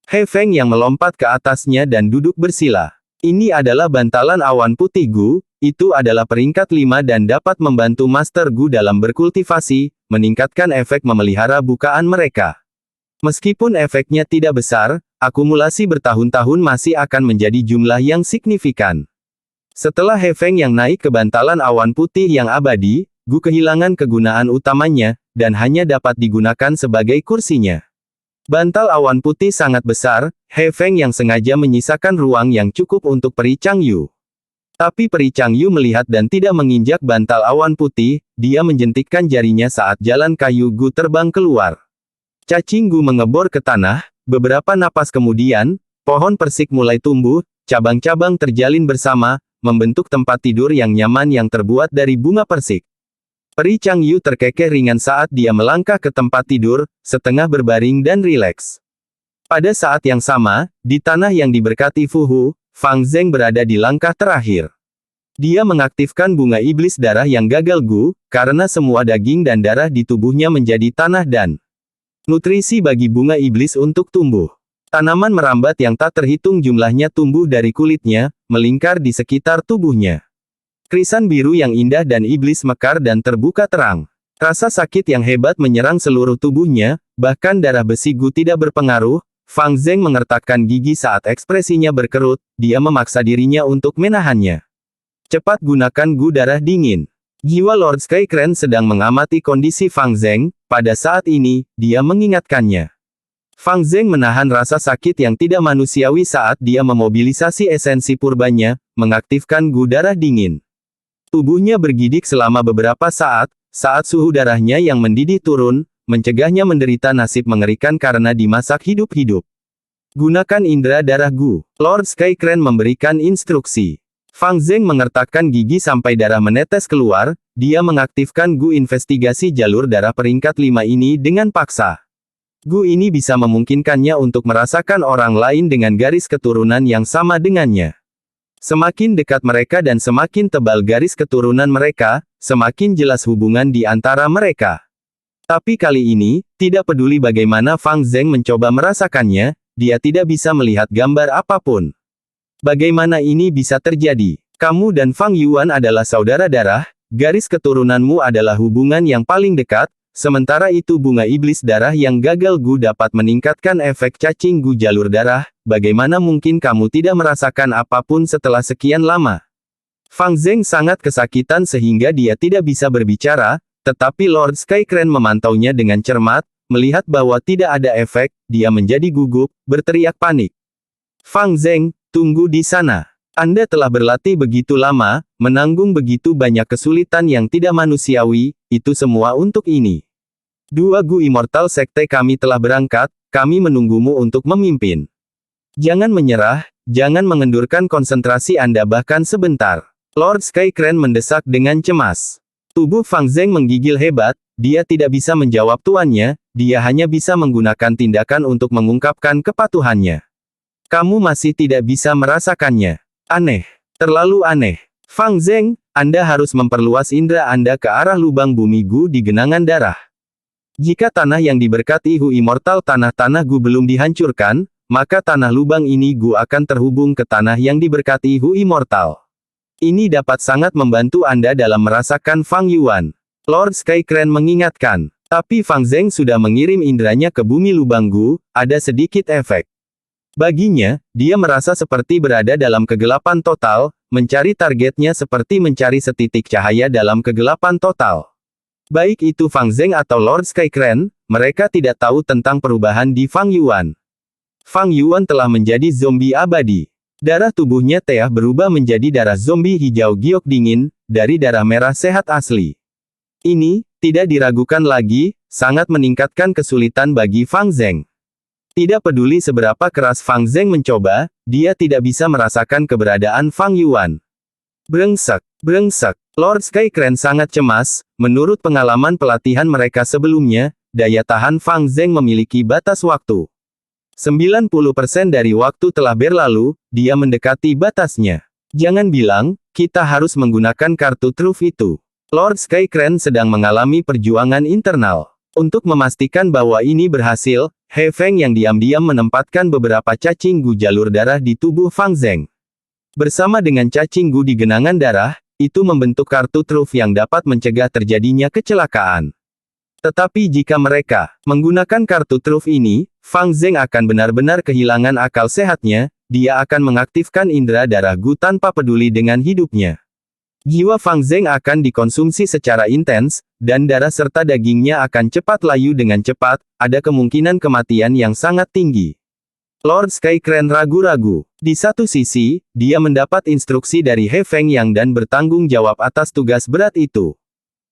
He Feng yang melompat ke atasnya dan duduk bersila. Ini adalah bantalan awan putih Gu, itu adalah peringkat 5 dan dapat membantu Master Gu dalam berkultivasi, meningkatkan efek memelihara bukaan mereka. Meskipun efeknya tidak besar, akumulasi bertahun-tahun masih akan menjadi jumlah yang signifikan. Setelah He Feng yang naik ke bantalan awan putih yang abadi, Gu kehilangan kegunaan utamanya, dan hanya dapat digunakan sebagai kursinya. Bantal awan putih sangat besar, He Feng yang sengaja menyisakan ruang yang cukup untuk Peri Changyu. Tapi Peri Changyu melihat dan tidak menginjak bantal awan putih, dia menjentikkan jarinya saat jalan kayu Gu terbang keluar. Cacing Gu mengebor ke tanah, beberapa napas kemudian, pohon persik mulai tumbuh, cabang-cabang terjalin bersama, membentuk tempat tidur yang nyaman yang terbuat dari bunga persik. Peri Changyu terkekeh ringan saat dia melangkah ke tempat tidur, setengah berbaring dan rileks. Pada saat yang sama, di tanah yang diberkati Fuhu, Fang Zeng berada di langkah terakhir. Dia mengaktifkan bunga iblis darah yang gagal Gu, karena semua daging dan darah di tubuhnya menjadi tanah dan nutrisi bagi bunga iblis untuk tumbuh. Tanaman merambat yang tak terhitung jumlahnya tumbuh dari kulitnya, melingkar di sekitar tubuhnya. Krisan biru yang indah dan iblis mekar dan terbuka terang. Rasa sakit yang hebat menyerang seluruh tubuhnya, bahkan darah besi Gu tidak berpengaruh. Fang Zeng mengertakkan gigi saat ekspresinya berkerut, dia memaksa dirinya untuk menahannya. Cepat gunakan Gu darah dingin. Jiwa Lord Sky Crane sedang mengamati kondisi Fang Zeng, pada saat ini, dia mengingatkannya. Fang Zeng menahan rasa sakit yang tidak manusiawi saat dia memobilisasi esensi purbanya, mengaktifkan Gu darah dingin. Tubuhnya bergidik selama beberapa saat suhu darahnya yang mendidih turun, mencegahnya menderita nasib mengerikan karena dimasak hidup-hidup. Gunakan indera darah Gu. Lord Sky Crane memberikan instruksi. Fang Zeng mengertakkan gigi sampai darah menetes keluar, dia mengaktifkan Gu investigasi jalur darah peringkat 5 ini dengan paksa. Gu ini bisa memungkinkannya untuk merasakan orang lain dengan garis keturunan yang sama dengannya. Semakin dekat mereka dan semakin tebal garis keturunan mereka, semakin jelas hubungan di antara mereka. Tapi kali ini, tidak peduli bagaimana Fang Zeng mencoba merasakannya, dia tidak bisa melihat gambar apapun. Bagaimana ini bisa terjadi? Kamu dan Fang Yuan adalah saudara darah, garis keturunanmu adalah hubungan yang paling dekat, sementara itu bunga iblis darah yang gagal Gu dapat meningkatkan efek cacing Gu jalur darah, bagaimana mungkin kamu tidak merasakan apapun setelah sekian lama? Fang Zeng sangat kesakitan sehingga dia tidak bisa berbicara, tetapi Lord Sky Crane memantaunya dengan cermat, melihat bahwa tidak ada efek, dia menjadi gugup, berteriak panik. Fang Zeng, tunggu di sana. Anda telah berlatih begitu lama, menanggung begitu banyak kesulitan yang tidak manusiawi, itu semua untuk ini. Dua Gu Immortal Sekte kami telah berangkat, kami menunggumu untuk memimpin. Jangan menyerah, jangan mengendurkan konsentrasi Anda bahkan sebentar. Lord Sky Crane mendesak dengan cemas. Tubuh Fang Zeng menggigil hebat, dia tidak bisa menjawab tuannya, dia hanya bisa menggunakan tindakan untuk mengungkapkan kepatuhannya. Kamu masih tidak bisa merasakannya. Aneh. Terlalu aneh. Fang Zeng, Anda harus memperluas indera Anda ke arah lubang bumi Gu di genangan darah. Jika tanah yang diberkati Hu Immortal tanah-tanah Gu belum dihancurkan, maka tanah lubang ini Gu akan terhubung ke tanah yang diberkati Hu Immortal. Ini dapat sangat membantu Anda dalam merasakan Fang Yuan. Lord Sky Crane mengingatkan. Tapi Fang Zeng sudah mengirim inderanya ke bumi lubang Gu, ada sedikit efek. Baginya, dia merasa seperti berada dalam kegelapan total, mencari targetnya seperti mencari setitik cahaya dalam kegelapan total. Baik itu Fang Zeng atau Lord Sky Crane, mereka tidak tahu tentang perubahan di Fang Yuan. Fang Yuan telah menjadi zombie abadi. Darah tubuhnya telah berubah menjadi darah zombie hijau giok dingin, dari darah merah sehat asli. Ini, tidak diragukan lagi, sangat meningkatkan kesulitan bagi Fang Zeng. Tidak peduli seberapa keras Fang Zeng mencoba, dia tidak bisa merasakan keberadaan Fang Yuan. Brengsek, brengsek. Lord Sky Crane sangat cemas, menurut pengalaman pelatihan mereka sebelumnya, daya tahan Fang Zeng memiliki batas waktu. 90% dari waktu telah berlalu, dia mendekati batasnya. Jangan bilang, kita harus menggunakan kartu truf itu. Lord Sky Crane sedang mengalami perjuangan internal. Untuk memastikan bahwa ini berhasil, He Feng yang diam-diam menempatkan beberapa cacing Gu jalur darah di tubuh Fang Zeng. Bersama dengan cacing Gu di genangan darah, itu membentuk kartu truf yang dapat mencegah terjadinya kecelakaan. Tetapi jika mereka menggunakan kartu truf ini, Fang Zeng akan benar-benar kehilangan akal sehatnya, dia akan mengaktifkan indera darah Gu tanpa peduli dengan hidupnya. Jiwa Fang Zeng akan dikonsumsi secara intens, dan darah serta dagingnya akan cepat layu dengan cepat, ada kemungkinan kematian yang sangat tinggi. Lord Skycrane ragu-ragu. Di satu sisi, dia mendapat instruksi dari He Fengyang dan bertanggung jawab atas tugas berat itu.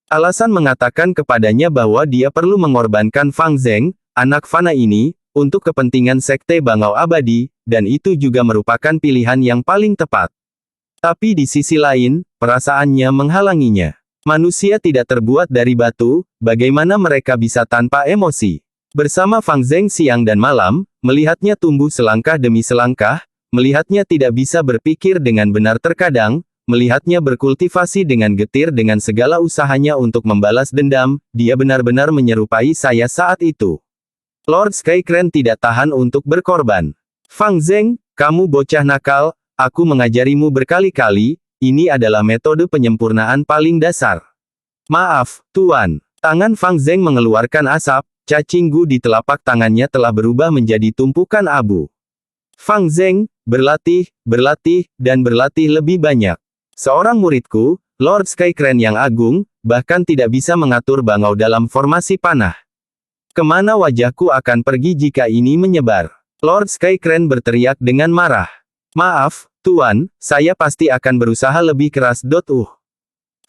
Alasan mengatakan kepadanya bahwa dia perlu mengorbankan Fang Zheng, anak fana ini, untuk kepentingan Sekte Bangau Abadi, dan itu juga merupakan pilihan yang paling tepat. Tapi di sisi lain, perasaannya menghalanginya. Manusia tidak terbuat dari batu, bagaimana mereka bisa tanpa emosi? Bersama Fang Zheng siang dan malam, melihatnya tumbuh selangkah demi selangkah, melihatnya tidak bisa berpikir dengan benar terkadang, melihatnya berkultivasi dengan getir dengan segala usahanya untuk membalas dendam, dia benar-benar menyerupai saya saat itu. Lord Skycrane tidak tahan untuk berkorban. Fang Zheng, kamu bocah nakal, aku mengajarimu berkali-kali, ini adalah metode penyempurnaan paling dasar. Maaf, Tuan. Tangan Fang Zheng mengeluarkan asap, cacing gu di telapak tangannya telah berubah menjadi tumpukan abu. Fang Zheng, berlatih, dan berlatih lebih banyak. Seorang muridku, Lord Skycrane yang agung, bahkan tidak bisa mengatur bangau dalam formasi panah. Kemana wajahku akan pergi jika ini menyebar? Lord Skycrane berteriak dengan marah. Maaf, Tuan, saya pasti akan berusaha lebih keras.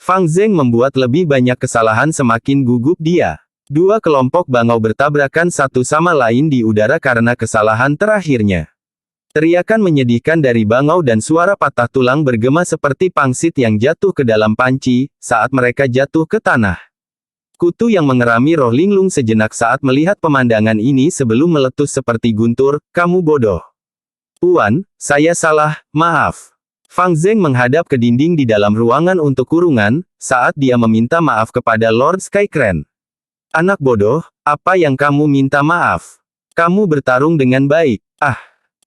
Fang Zheng membuat lebih banyak kesalahan semakin gugup dia. Dua kelompok bangau bertabrakan satu sama lain di udara karena kesalahan terakhirnya. Teriakan menyedihkan dari bangau dan suara patah tulang bergema seperti pangsit yang jatuh ke dalam panci, saat mereka jatuh ke tanah. Kutu yang mengerami roh linglung sejenak saat melihat pemandangan ini sebelum meletus seperti guntur, kamu bodoh. Tuan, saya salah, maaf. Fang Zheng menghadap ke dinding di dalam ruangan untuk kurungan, saat dia meminta maaf kepada Lord Skycrane. Anak bodoh, apa yang kamu minta maaf? Kamu bertarung dengan baik.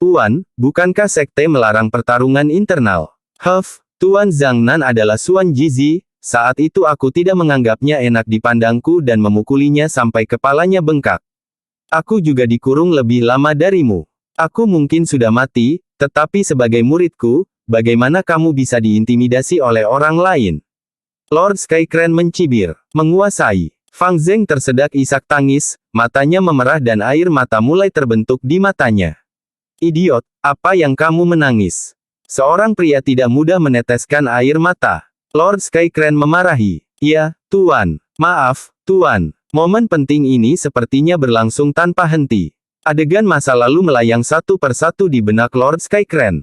Tuan, bukankah sekte melarang pertarungan internal? Tuan Zhang Nan adalah Suan Jizi, saat itu aku tidak menganggapnya enak dipandangku dan memukulinya sampai kepalanya bengkak. Aku juga dikurung lebih lama darimu. Aku mungkin sudah mati, tetapi sebagai muridku, bagaimana kamu bisa diintimidasi oleh orang lain? Lord Skycrane mencibir, menguasai. Fang Zheng tersedak isak tangis, matanya memerah dan air mata mulai terbentuk di matanya. Idiot, apa yang kamu menangis? Seorang pria tidak mudah meneteskan air mata. Lord Skycrane memarahi. Ya, Tuan. Maaf, Tuan. Momen penting ini sepertinya berlangsung tanpa henti. Adegan masa lalu melayang satu persatu di benak Lord Skycrane.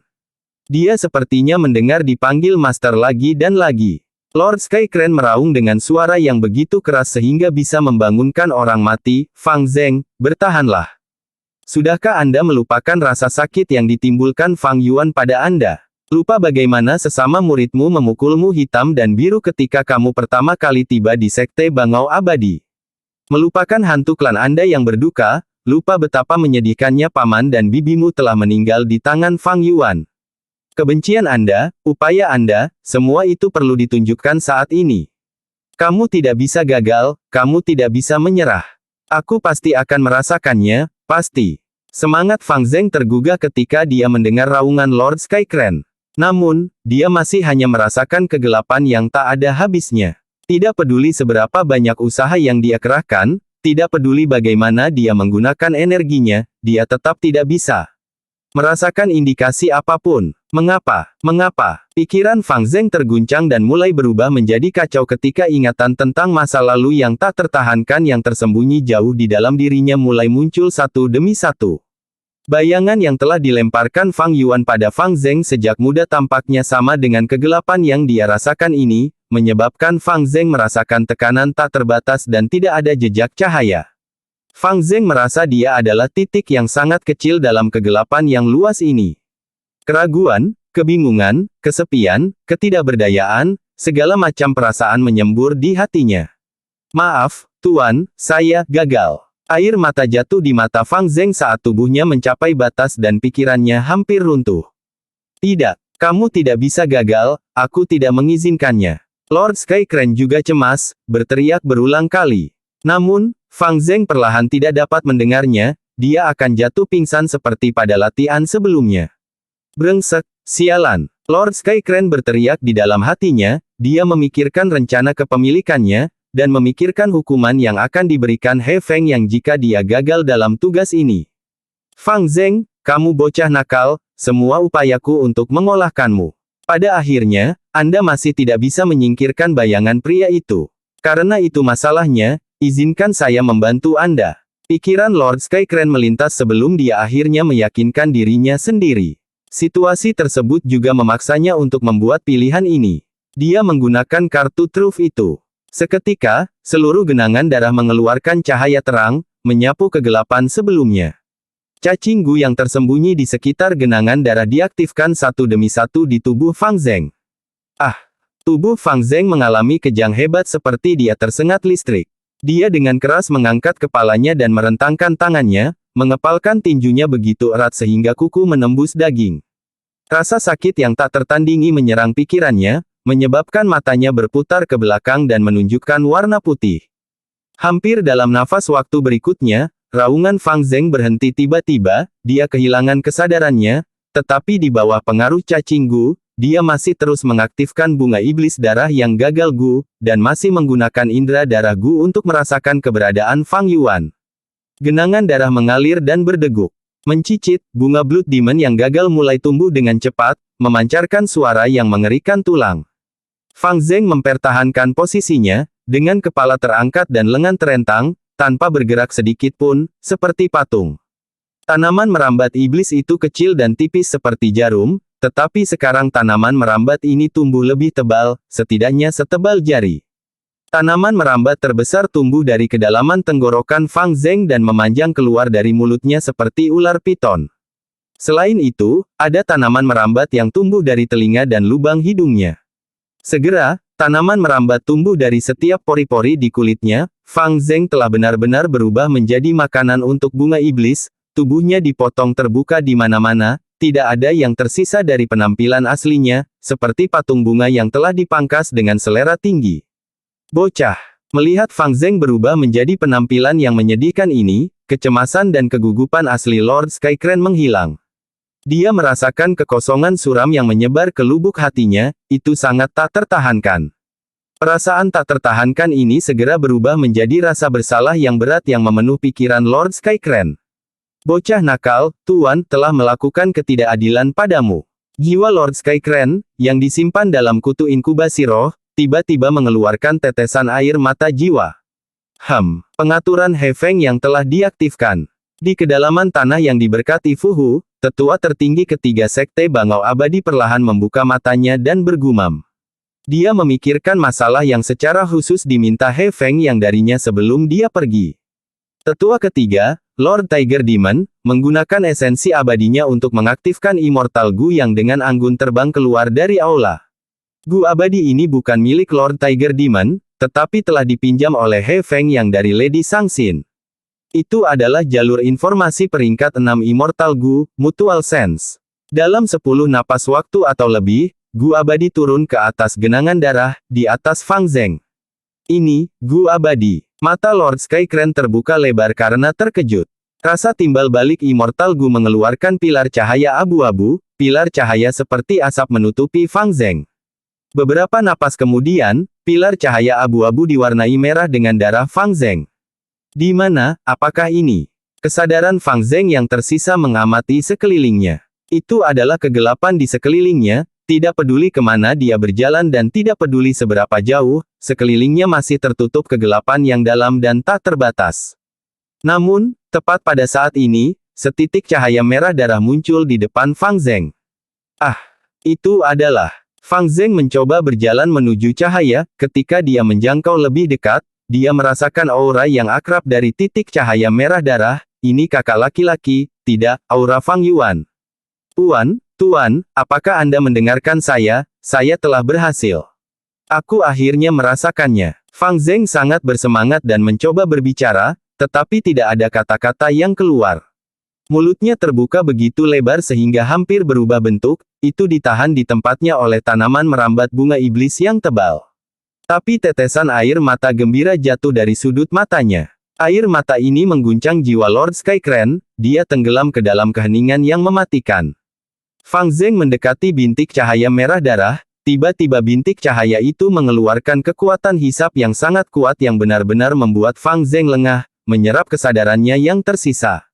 Dia sepertinya mendengar dipanggil Master lagi dan lagi. Lord Skycrane meraung dengan suara yang begitu keras sehingga bisa membangunkan orang mati. Fang Zheng, bertahanlah. Sudahkah Anda melupakan rasa sakit yang ditimbulkan Fang Yuan pada Anda? Lupa bagaimana sesama muridmu memukulmu hitam dan biru ketika kamu pertama kali tiba di Sekte Bangau Abadi? Melupakan hantu klan Anda yang berduka, lupa betapa menyedihkannya paman dan bibimu telah meninggal di tangan Fang Yuan. Kebencian Anda, upaya Anda, semua itu perlu ditunjukkan saat ini. Kamu tidak bisa gagal, kamu tidak bisa menyerah. Aku pasti akan merasakannya, pasti. Semangat Fang Zheng tergugah ketika dia mendengar raungan Lord Skycrane. Namun, dia masih hanya merasakan kegelapan yang tak ada habisnya. Tidak peduli seberapa banyak usaha yang dia kerahkan, tidak peduli bagaimana dia menggunakan energinya, dia tetap tidak bisa merasakan indikasi apapun. Mengapa? Pikiran Fang Zheng terguncang dan mulai berubah menjadi kacau ketika ingatan tentang masa lalu yang tak tertahankan yang tersembunyi jauh di dalam dirinya mulai muncul satu demi satu. Bayangan yang telah dilemparkan Fang Yuan pada Fang Zheng sejak muda tampaknya sama dengan kegelapan yang dia rasakan ini, menyebabkan Fang Zheng merasakan tekanan tak terbatas dan tidak ada jejak cahaya. Fang Zheng merasa dia adalah titik yang sangat kecil dalam kegelapan yang luas ini. Keraguan, kebingungan, kesepian, ketidakberdayaan, segala macam perasaan menyembur di hatinya. Maaf, Tuan, saya gagal. Air mata jatuh di mata Fang Zheng saat tubuhnya mencapai batas dan pikirannya hampir runtuh. Tidak, kamu tidak bisa gagal, aku tidak mengizinkannya. Lord Skycrane juga cemas, berteriak berulang kali. Namun, Fang Zheng perlahan tidak dapat mendengarnya, dia akan jatuh pingsan seperti pada latihan sebelumnya. Brengsek, sialan. Lord Skycrane berteriak di dalam hatinya, dia memikirkan rencana kepemilikannya, dan memikirkan hukuman yang akan diberikan He Feng yang jika dia gagal dalam tugas ini. Fang Zheng, kamu bocah nakal, semua upayaku untuk mengolahkanmu. Pada akhirnya, Anda masih tidak bisa menyingkirkan bayangan pria itu. Karena itu masalahnya, izinkan saya membantu Anda. Pikiran Lord Skycrane melintas sebelum dia akhirnya meyakinkan dirinya sendiri. Situasi tersebut juga memaksanya untuk membuat pilihan ini. Dia menggunakan kartu truf itu. Seketika, seluruh genangan darah mengeluarkan cahaya terang, menyapu kegelapan sebelumnya. Cacing Gu yang tersembunyi di sekitar genangan darah diaktifkan satu demi satu di tubuh Fang Zeng. Tubuh Fang Zeng mengalami kejang hebat seperti dia tersengat listrik. Dia dengan keras mengangkat kepalanya dan merentangkan tangannya, mengepalkan tinjunya begitu erat sehingga kuku menembus daging. Rasa sakit yang tak tertandingi menyerang pikirannya, menyebabkan matanya berputar ke belakang dan menunjukkan warna putih. Hampir dalam nafas waktu berikutnya, raungan Fang Zeng berhenti tiba-tiba, dia kehilangan kesadarannya, tetapi di bawah pengaruh cacing Gu, dia masih terus mengaktifkan bunga iblis darah yang gagal Gu, dan masih menggunakan indera darah Gu untuk merasakan keberadaan Fang Yuan. Genangan darah mengalir dan berdeguk. Mencicit, bunga Blood Demon yang gagal mulai tumbuh dengan cepat, memancarkan suara yang mengerikan tulang. Fang Zeng mempertahankan posisinya, dengan kepala terangkat dan lengan terentang, tanpa bergerak sedikit pun, seperti patung. Tanaman merambat iblis itu kecil dan tipis seperti jarum, tetapi sekarang tanaman merambat ini tumbuh lebih tebal, setidaknya setebal jari. Tanaman merambat terbesar tumbuh dari kedalaman tenggorokan Fang Zeng dan memanjang keluar dari mulutnya seperti ular piton. Selain itu, ada tanaman merambat yang tumbuh dari telinga dan lubang hidungnya. Segera, tanaman merambat tumbuh dari setiap pori-pori di kulitnya. Fang Zeng telah benar-benar berubah menjadi makanan untuk bunga iblis, tubuhnya dipotong terbuka di mana-mana, tidak ada yang tersisa dari penampilan aslinya, seperti patung bunga yang telah dipangkas dengan selera tinggi. Bocah. Melihat Fang Zeng berubah menjadi penampilan yang menyedihkan ini, kecemasan dan kegugupan asli Lord Skycrane menghilang. Dia merasakan kekosongan suram yang menyebar ke lubuk hatinya, itu sangat tak tertahankan. Perasaan tak tertahankan ini segera berubah menjadi rasa bersalah yang berat yang memenuhi pikiran Lord Skycrane. Bocah nakal, Tuan, telah melakukan ketidakadilan padamu. Jiwa Lord Skycrane, yang disimpan dalam kutu inkubasi roh, tiba-tiba mengeluarkan tetesan air mata jiwa. Pengaturan He Feng yang telah diaktifkan. Di kedalaman tanah yang diberkati Fuhu, tetua tertinggi ketiga Sekte Bangau Abadi perlahan membuka matanya dan bergumam. Dia memikirkan masalah yang secara khusus diminta He Feng yang darinya sebelum dia pergi. Tetua ketiga, Lord Tiger Demon, menggunakan esensi abadinya untuk mengaktifkan Immortal Gu yang dengan anggun terbang keluar dari aula. Gu abadi ini bukan milik Lord Tiger Demon, tetapi telah dipinjam oleh He Feng yang dari Lady Sangxin. Itu adalah jalur informasi peringkat 6 Immortal Gu, Mutual Sense. Dalam 10 napas waktu atau lebih, Gu abadi turun ke atas genangan darah, di atas Fang Zeng. Ini, Gu abadi. Mata Lord Skycrane terbuka lebar karena terkejut. Rasa timbal balik Immortal Gu mengeluarkan pilar cahaya abu-abu, pilar cahaya seperti asap menutupi Fang Zeng. Beberapa napas kemudian, pilar cahaya abu-abu diwarnai merah dengan darah Fang Zeng. Di mana, apakah ini? Kesadaran Fang Zeng yang tersisa mengamati sekelilingnya. Itu adalah kegelapan di sekelilingnya, tidak peduli kemana dia berjalan dan tidak peduli seberapa jauh, sekelilingnya masih tertutup kegelapan yang dalam dan tak terbatas. Namun, tepat pada saat ini, setitik cahaya merah darah muncul di depan Fang Zeng. Itu adalah. Fang Zeng mencoba berjalan menuju cahaya, ketika dia menjangkau lebih dekat, dia merasakan aura yang akrab dari titik cahaya merah darah. Ini kakak laki-laki, tidak, aura Fang Yuan. Tuan, apakah Anda mendengarkan saya? Saya telah berhasil. Aku akhirnya merasakannya. Fang Zeng sangat bersemangat dan mencoba berbicara, tetapi tidak ada kata-kata yang keluar. Mulutnya terbuka begitu lebar sehingga hampir berubah bentuk, itu ditahan di tempatnya oleh tanaman merambat bunga iblis yang tebal. Tapi tetesan air mata gembira jatuh dari sudut matanya. Air mata ini mengguncang jiwa Lord Skycrane, dia tenggelam ke dalam keheningan yang mematikan. Fang Zeng mendekati bintik cahaya merah darah, tiba-tiba bintik cahaya itu mengeluarkan kekuatan hisap yang sangat kuat yang benar-benar membuat Fang Zeng lengah, menyerap kesadarannya yang tersisa.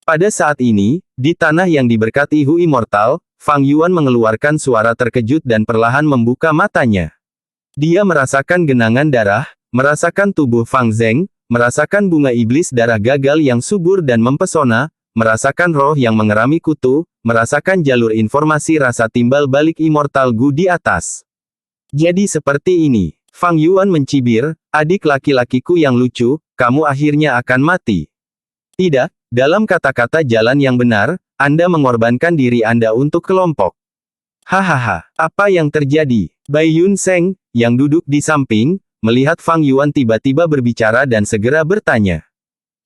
Pada saat ini, di tanah yang diberkati Hu Immortal, Fang Yuan mengeluarkan suara terkejut dan perlahan membuka matanya. Dia merasakan genangan darah, merasakan tubuh Fang Zeng, merasakan bunga iblis darah gagal yang subur dan mempesona, merasakan roh yang mengerami kutu, merasakan jalur informasi rasa timbal balik Immortal Gu di atas. Jadi seperti ini. Fang Yuan mencibir, adik laki-lakiku yang lucu, kamu akhirnya akan mati. Tidak, dalam kata-kata jalan yang benar, Anda mengorbankan diri Anda untuk kelompok. Hahaha, apa yang terjadi? Bai Yun Seng, yang duduk di samping, melihat Fang Yuan tiba-tiba berbicara dan segera bertanya.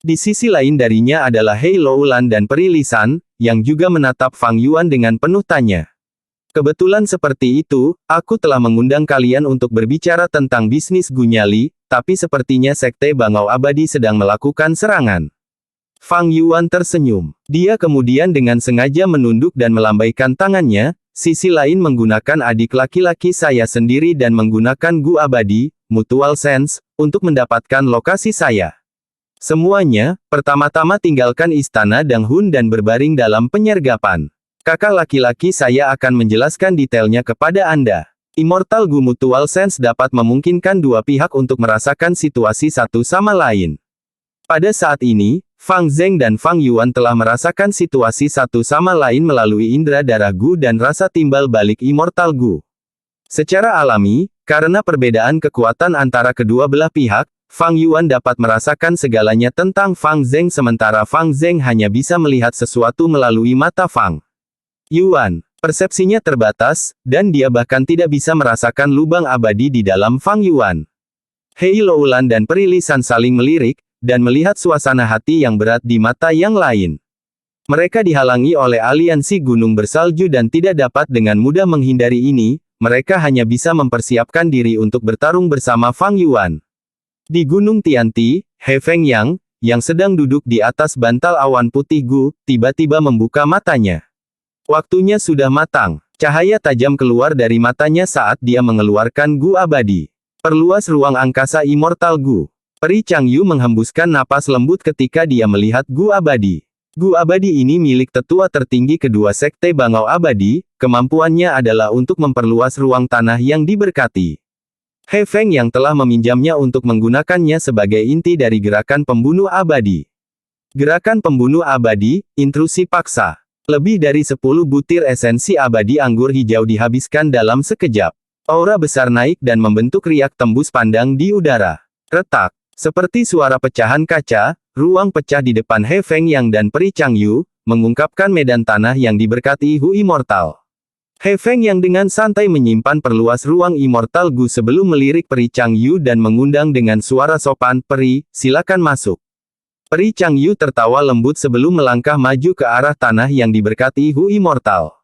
Di sisi lain darinya adalah Hei Loulan dan Peri Lisan, yang juga menatap Fang Yuan dengan penuh tanya. Kebetulan seperti itu, aku telah mengundang kalian untuk berbicara tentang bisnis Gunyali, tapi sepertinya Sekte Bangau Abadi sedang melakukan serangan. Fang Yuan tersenyum. Dia kemudian dengan sengaja menunduk dan melambaikan tangannya, sisi lain menggunakan adik laki-laki saya sendiri dan menggunakan Gu Abadi, Mutual Sense, untuk mendapatkan lokasi saya. Semuanya, pertama-tama tinggalkan istana Dang Hun dan berbaring dalam penyergapan. Kakak laki-laki saya akan menjelaskan detailnya kepada Anda. Immortal Gu Mutual Sense dapat memungkinkan dua pihak untuk merasakan situasi satu sama lain. Pada saat ini, Fang Zeng dan Fang Yuan telah merasakan situasi satu sama lain melalui indera darah Gu dan rasa timbal balik Immortal Gu. Secara alami, karena perbedaan kekuatan antara kedua belah pihak, Fang Yuan dapat merasakan segalanya tentang Fang Zeng sementara Fang Zeng hanya bisa melihat sesuatu melalui mata Fang Yuan. Persepsinya terbatas, dan dia bahkan tidak bisa merasakan lubang abadi di dalam Fang Yuan. Hei Loulan dan Peri Lisan saling melirik, dan melihat suasana hati yang berat di mata yang lain. Mereka dihalangi oleh aliansi gunung bersalju dan tidak dapat dengan mudah menghindari ini, mereka hanya bisa mempersiapkan diri untuk bertarung bersama Fang Yuan. Di Gunung Tianti, He Feng yang sedang duduk di atas bantal awan putih Gu, tiba-tiba membuka matanya. Waktunya sudah matang. Cahaya tajam keluar dari matanya saat dia mengeluarkan Gu Abadi. Perluas ruang angkasa Immortal Gu. Peri Changyu menghembuskan napas lembut ketika dia melihat Gu Abadi. Gu Abadi ini milik tetua tertinggi kedua Sekte Bangau Abadi, kemampuannya adalah untuk memperluas ruang tanah yang diberkati. He Feng yang telah meminjamnya untuk menggunakannya sebagai inti dari gerakan pembunuh abadi. Gerakan pembunuh abadi, intrusi paksa. Lebih dari 10 butir esensi abadi anggur hijau dihabiskan dalam sekejap. Aura besar naik dan membentuk riak tembus pandang di udara. Retak. Seperti suara pecahan kaca, ruang pecah di depan He Feng dan Peri Changyu, mengungkapkan medan tanah yang diberkati Hu Immortal. He Feng dengan santai menyimpan perluas ruang Immortal Gu sebelum melirik Peri Changyu dan mengundang dengan suara sopan, Peri, silakan masuk. Peri Changyu tertawa lembut sebelum melangkah maju ke arah tanah yang diberkati Hu Immortal.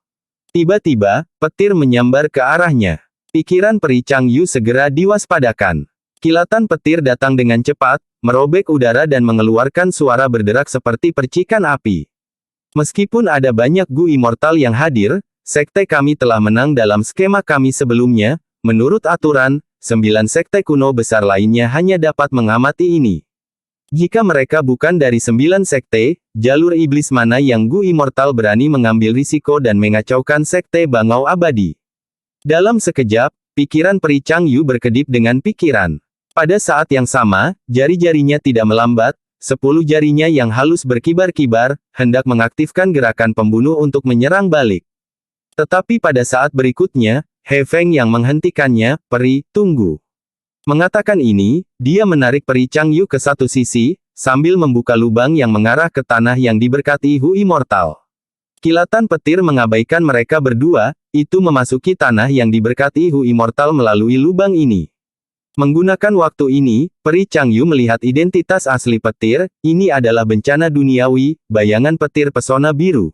Tiba-tiba, petir menyambar ke arahnya. Pikiran Peri Changyu segera diwaspadakan. Kilatan petir datang dengan cepat, merobek udara dan mengeluarkan suara berderak seperti percikan api. Meskipun ada banyak Gu Immortal yang hadir, sekte kami telah menang dalam skema kami sebelumnya, menurut aturan, 9 sekte kuno besar lainnya hanya dapat mengamati ini. Jika mereka bukan dari 9 sekte, jalur iblis mana yang Gu Immortal berani mengambil risiko dan mengacaukan Sekte Bangau Abadi? Dalam sekejap, pikiran Peri Changyu berkedip dengan pikiran. Pada saat yang sama, jari-jarinya tidak melambat, 10 jarinya yang halus berkibar-kibar, hendak mengaktifkan gerakan pembunuh untuk menyerang balik. Tetapi pada saat berikutnya, He Feng yang menghentikannya, Peri, tunggu. Mengatakan ini, dia menarik Peri Changyu ke satu sisi, sambil membuka lubang yang mengarah ke tanah yang diberkati Hu Immortal. Kilatan petir mengabaikan mereka berdua, itu memasuki tanah yang diberkati Hu Immortal melalui lubang ini. Menggunakan waktu ini, Peri Changyu melihat identitas asli petir, ini adalah bencana duniawi, bayangan petir pesona biru.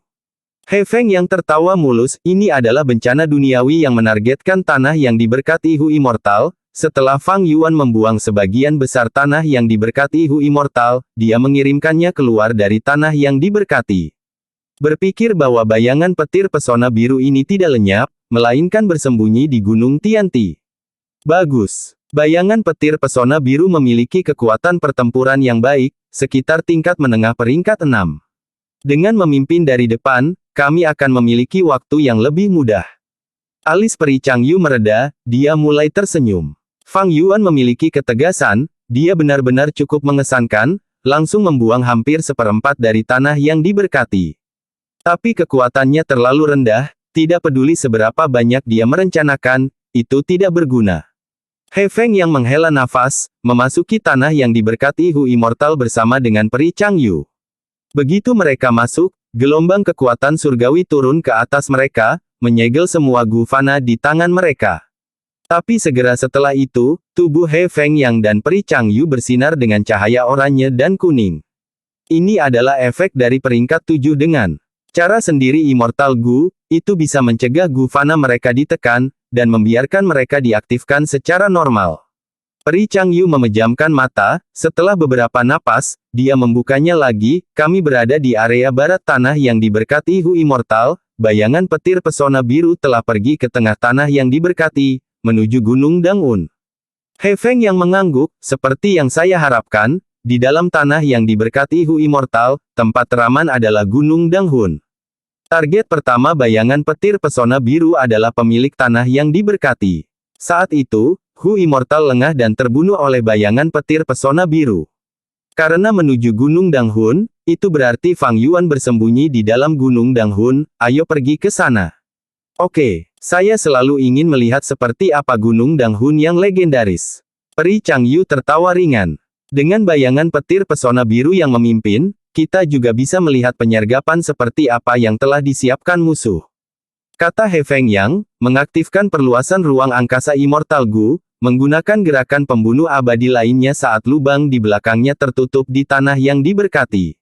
He Feng yang tertawa mulus, ini adalah bencana duniawi yang menargetkan tanah yang diberkati Hu Immortal. Setelah Fang Yuan membuang sebagian besar tanah yang diberkati Hu Immortal, dia mengirimkannya keluar dari tanah yang diberkati. Berpikir bahwa bayangan petir pesona biru ini tidak lenyap, melainkan bersembunyi di Gunung Tianti. Bagus. Bayangan petir pesona biru memiliki kekuatan pertempuran yang baik, sekitar tingkat menengah peringkat 6. Dengan memimpin dari depan, kami akan memiliki waktu yang lebih mudah. Alis peri Changyu mereda, dia mulai tersenyum. Fang Yuan memiliki ketegasan, dia benar-benar cukup mengesankan, langsung membuang hampir seperempat dari tanah yang diberkati. Tapi kekuatannya terlalu rendah, tidak peduli seberapa banyak dia merencanakan, itu tidak berguna. He Feng yang menghela nafas, memasuki tanah yang diberkati Hu Immortal bersama dengan peri Changyu. Begitu mereka masuk, gelombang kekuatan surgawi turun ke atas mereka, menyegel semua Gu Fana di tangan mereka. Tapi segera setelah itu, tubuh He Feng Yang dan peri Changyu bersinar dengan cahaya oranye dan kuning. Ini adalah efek dari peringkat 7 dengan cara sendiri Immortal Gu, itu bisa mencegah Gu Fana mereka ditekan, dan membiarkan mereka diaktifkan secara normal. Peri Changyu memejamkan mata, setelah beberapa napas, dia membukanya lagi, kami berada di area barat tanah yang diberkati Hu Immortal, bayangan petir pesona biru telah pergi ke tengah tanah yang diberkati, menuju Gunung Dangun. He Feng yang mengangguk, seperti yang saya harapkan, di dalam tanah yang diberkati Hu Immortal, tempat teraman adalah Gunung Dangun. Target pertama bayangan petir pesona biru adalah pemilik tanah yang diberkati. Saat itu, Hu Immortal lengah dan terbunuh oleh bayangan petir pesona biru. Karena menuju Gunung Danghun, itu berarti Fang Yuan bersembunyi di dalam Gunung Danghun, ayo pergi ke sana. Oke, saya selalu ingin melihat seperti apa Gunung Danghun yang legendaris. Peri Changyu tertawa ringan. Dengan bayangan petir pesona biru yang memimpin, kita juga bisa melihat penyergapan seperti apa yang telah disiapkan musuh. Kata He Feng Yang, mengaktifkan perluasan ruang angkasa Immortal Gu, menggunakan gerakan pembunuh abadi lainnya saat lubang di belakangnya tertutup di tanah yang diberkati.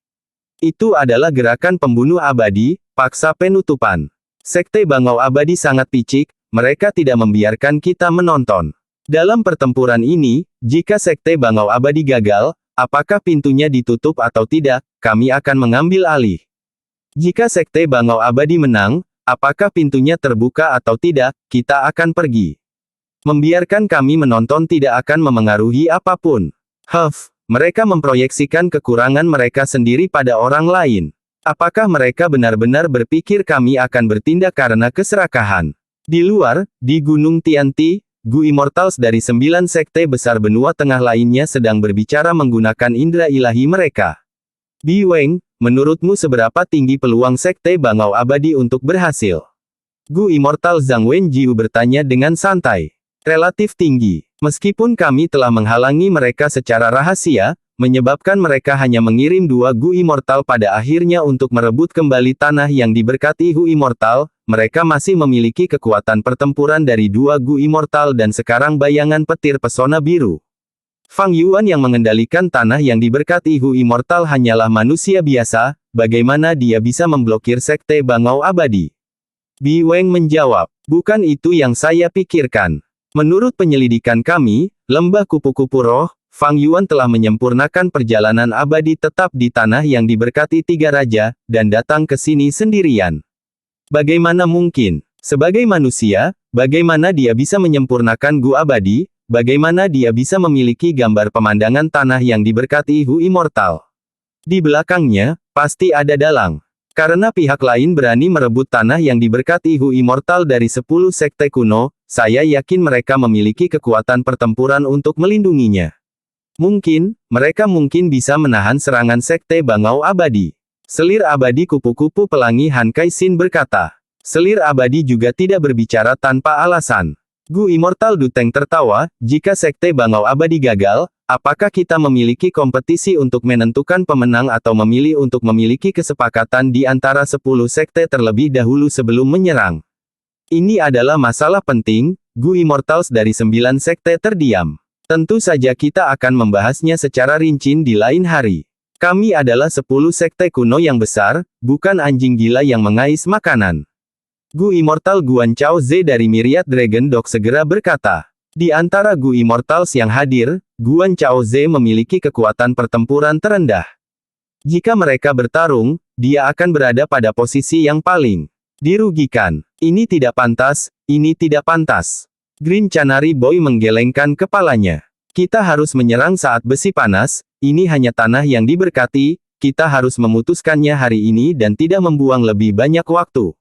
Itu adalah gerakan pembunuh abadi, paksa penutupan. Sekte Bangau Abadi sangat picik, mereka tidak membiarkan kita menonton. Dalam pertempuran ini, jika Sekte Bangau Abadi gagal, apakah pintunya ditutup atau tidak, kami akan mengambil alih. Jika Sekte Bangau Abadi menang, apakah pintunya terbuka atau tidak, kita akan pergi. Membiarkan kami menonton tidak akan memengaruhi apapun. Mereka memproyeksikan kekurangan mereka sendiri pada orang lain. Apakah mereka benar-benar berpikir kami akan bertindak karena keserakahan? Di luar, di Gunung Tianti, Gu Immortals dari 9 sekte besar benua tengah lainnya sedang berbicara menggunakan indera ilahi mereka. Bi Weng, menurutmu seberapa tinggi peluang Sekte Bangau Abadi untuk berhasil? Gu Immortal Zhang Wenjiu bertanya dengan santai. Relatif tinggi. Meskipun kami telah menghalangi mereka secara rahasia, menyebabkan mereka hanya mengirim 2 Gu Immortal pada akhirnya untuk merebut kembali tanah yang diberkati Gu Immortal, mereka masih memiliki kekuatan pertempuran dari 2 Gu Immortal dan sekarang bayangan petir pesona biru. Fang Yuan yang mengendalikan tanah yang diberkati Hu Immortal hanyalah manusia biasa, bagaimana dia bisa memblokir Sekte Bangau Abadi? Bi Weng menjawab, bukan itu yang saya pikirkan. Menurut penyelidikan kami, lembah kupu-kupu roh, Fang Yuan telah menyempurnakan perjalanan abadi tetap di tanah yang diberkati 3 raja, dan datang ke sini sendirian. Bagaimana mungkin? Sebagai manusia, bagaimana dia bisa menyempurnakan Gu Abadi? Bagaimana dia bisa memiliki gambar pemandangan tanah yang diberkati Hu Immortal? Di belakangnya, pasti ada dalang. Karena pihak lain berani merebut tanah yang diberkati Hu Immortal dari 10 sekte kuno, saya yakin mereka memiliki kekuatan pertempuran untuk melindunginya. Mungkin, mereka mungkin bisa menahan serangan Sekte Bangau Abadi. Selir abadi kupu-kupu pelangi Han Kai Xin berkata. Selir abadi juga tidak berbicara tanpa alasan. Gu Immortal Duteng tertawa, jika Sekte Bangau Abadi gagal, apakah kita memiliki kompetisi untuk menentukan pemenang atau memilih untuk memiliki kesepakatan di antara 10 sekte terlebih dahulu sebelum menyerang? Ini adalah masalah penting, Gu Immortals dari 9 sekte terdiam. Tentu saja kita akan membahasnya secara rinci di lain hari. Kami adalah 10 sekte kuno yang besar, bukan anjing gila yang mengais makanan. Gu Immortal Guan Chao Ze dari Myriad Dragon Dog segera berkata. Di antara Gu Immortals yang hadir, Guan Chao Ze memiliki kekuatan pertempuran terendah. Jika mereka bertarung, dia akan berada pada posisi yang paling dirugikan. Ini tidak pantas, ini tidak pantas. Green Canary Boy menggelengkan kepalanya. Kita harus menyerang saat besi panas, ini hanya tanah yang diberkati, kita harus memutuskannya hari ini dan tidak membuang lebih banyak waktu.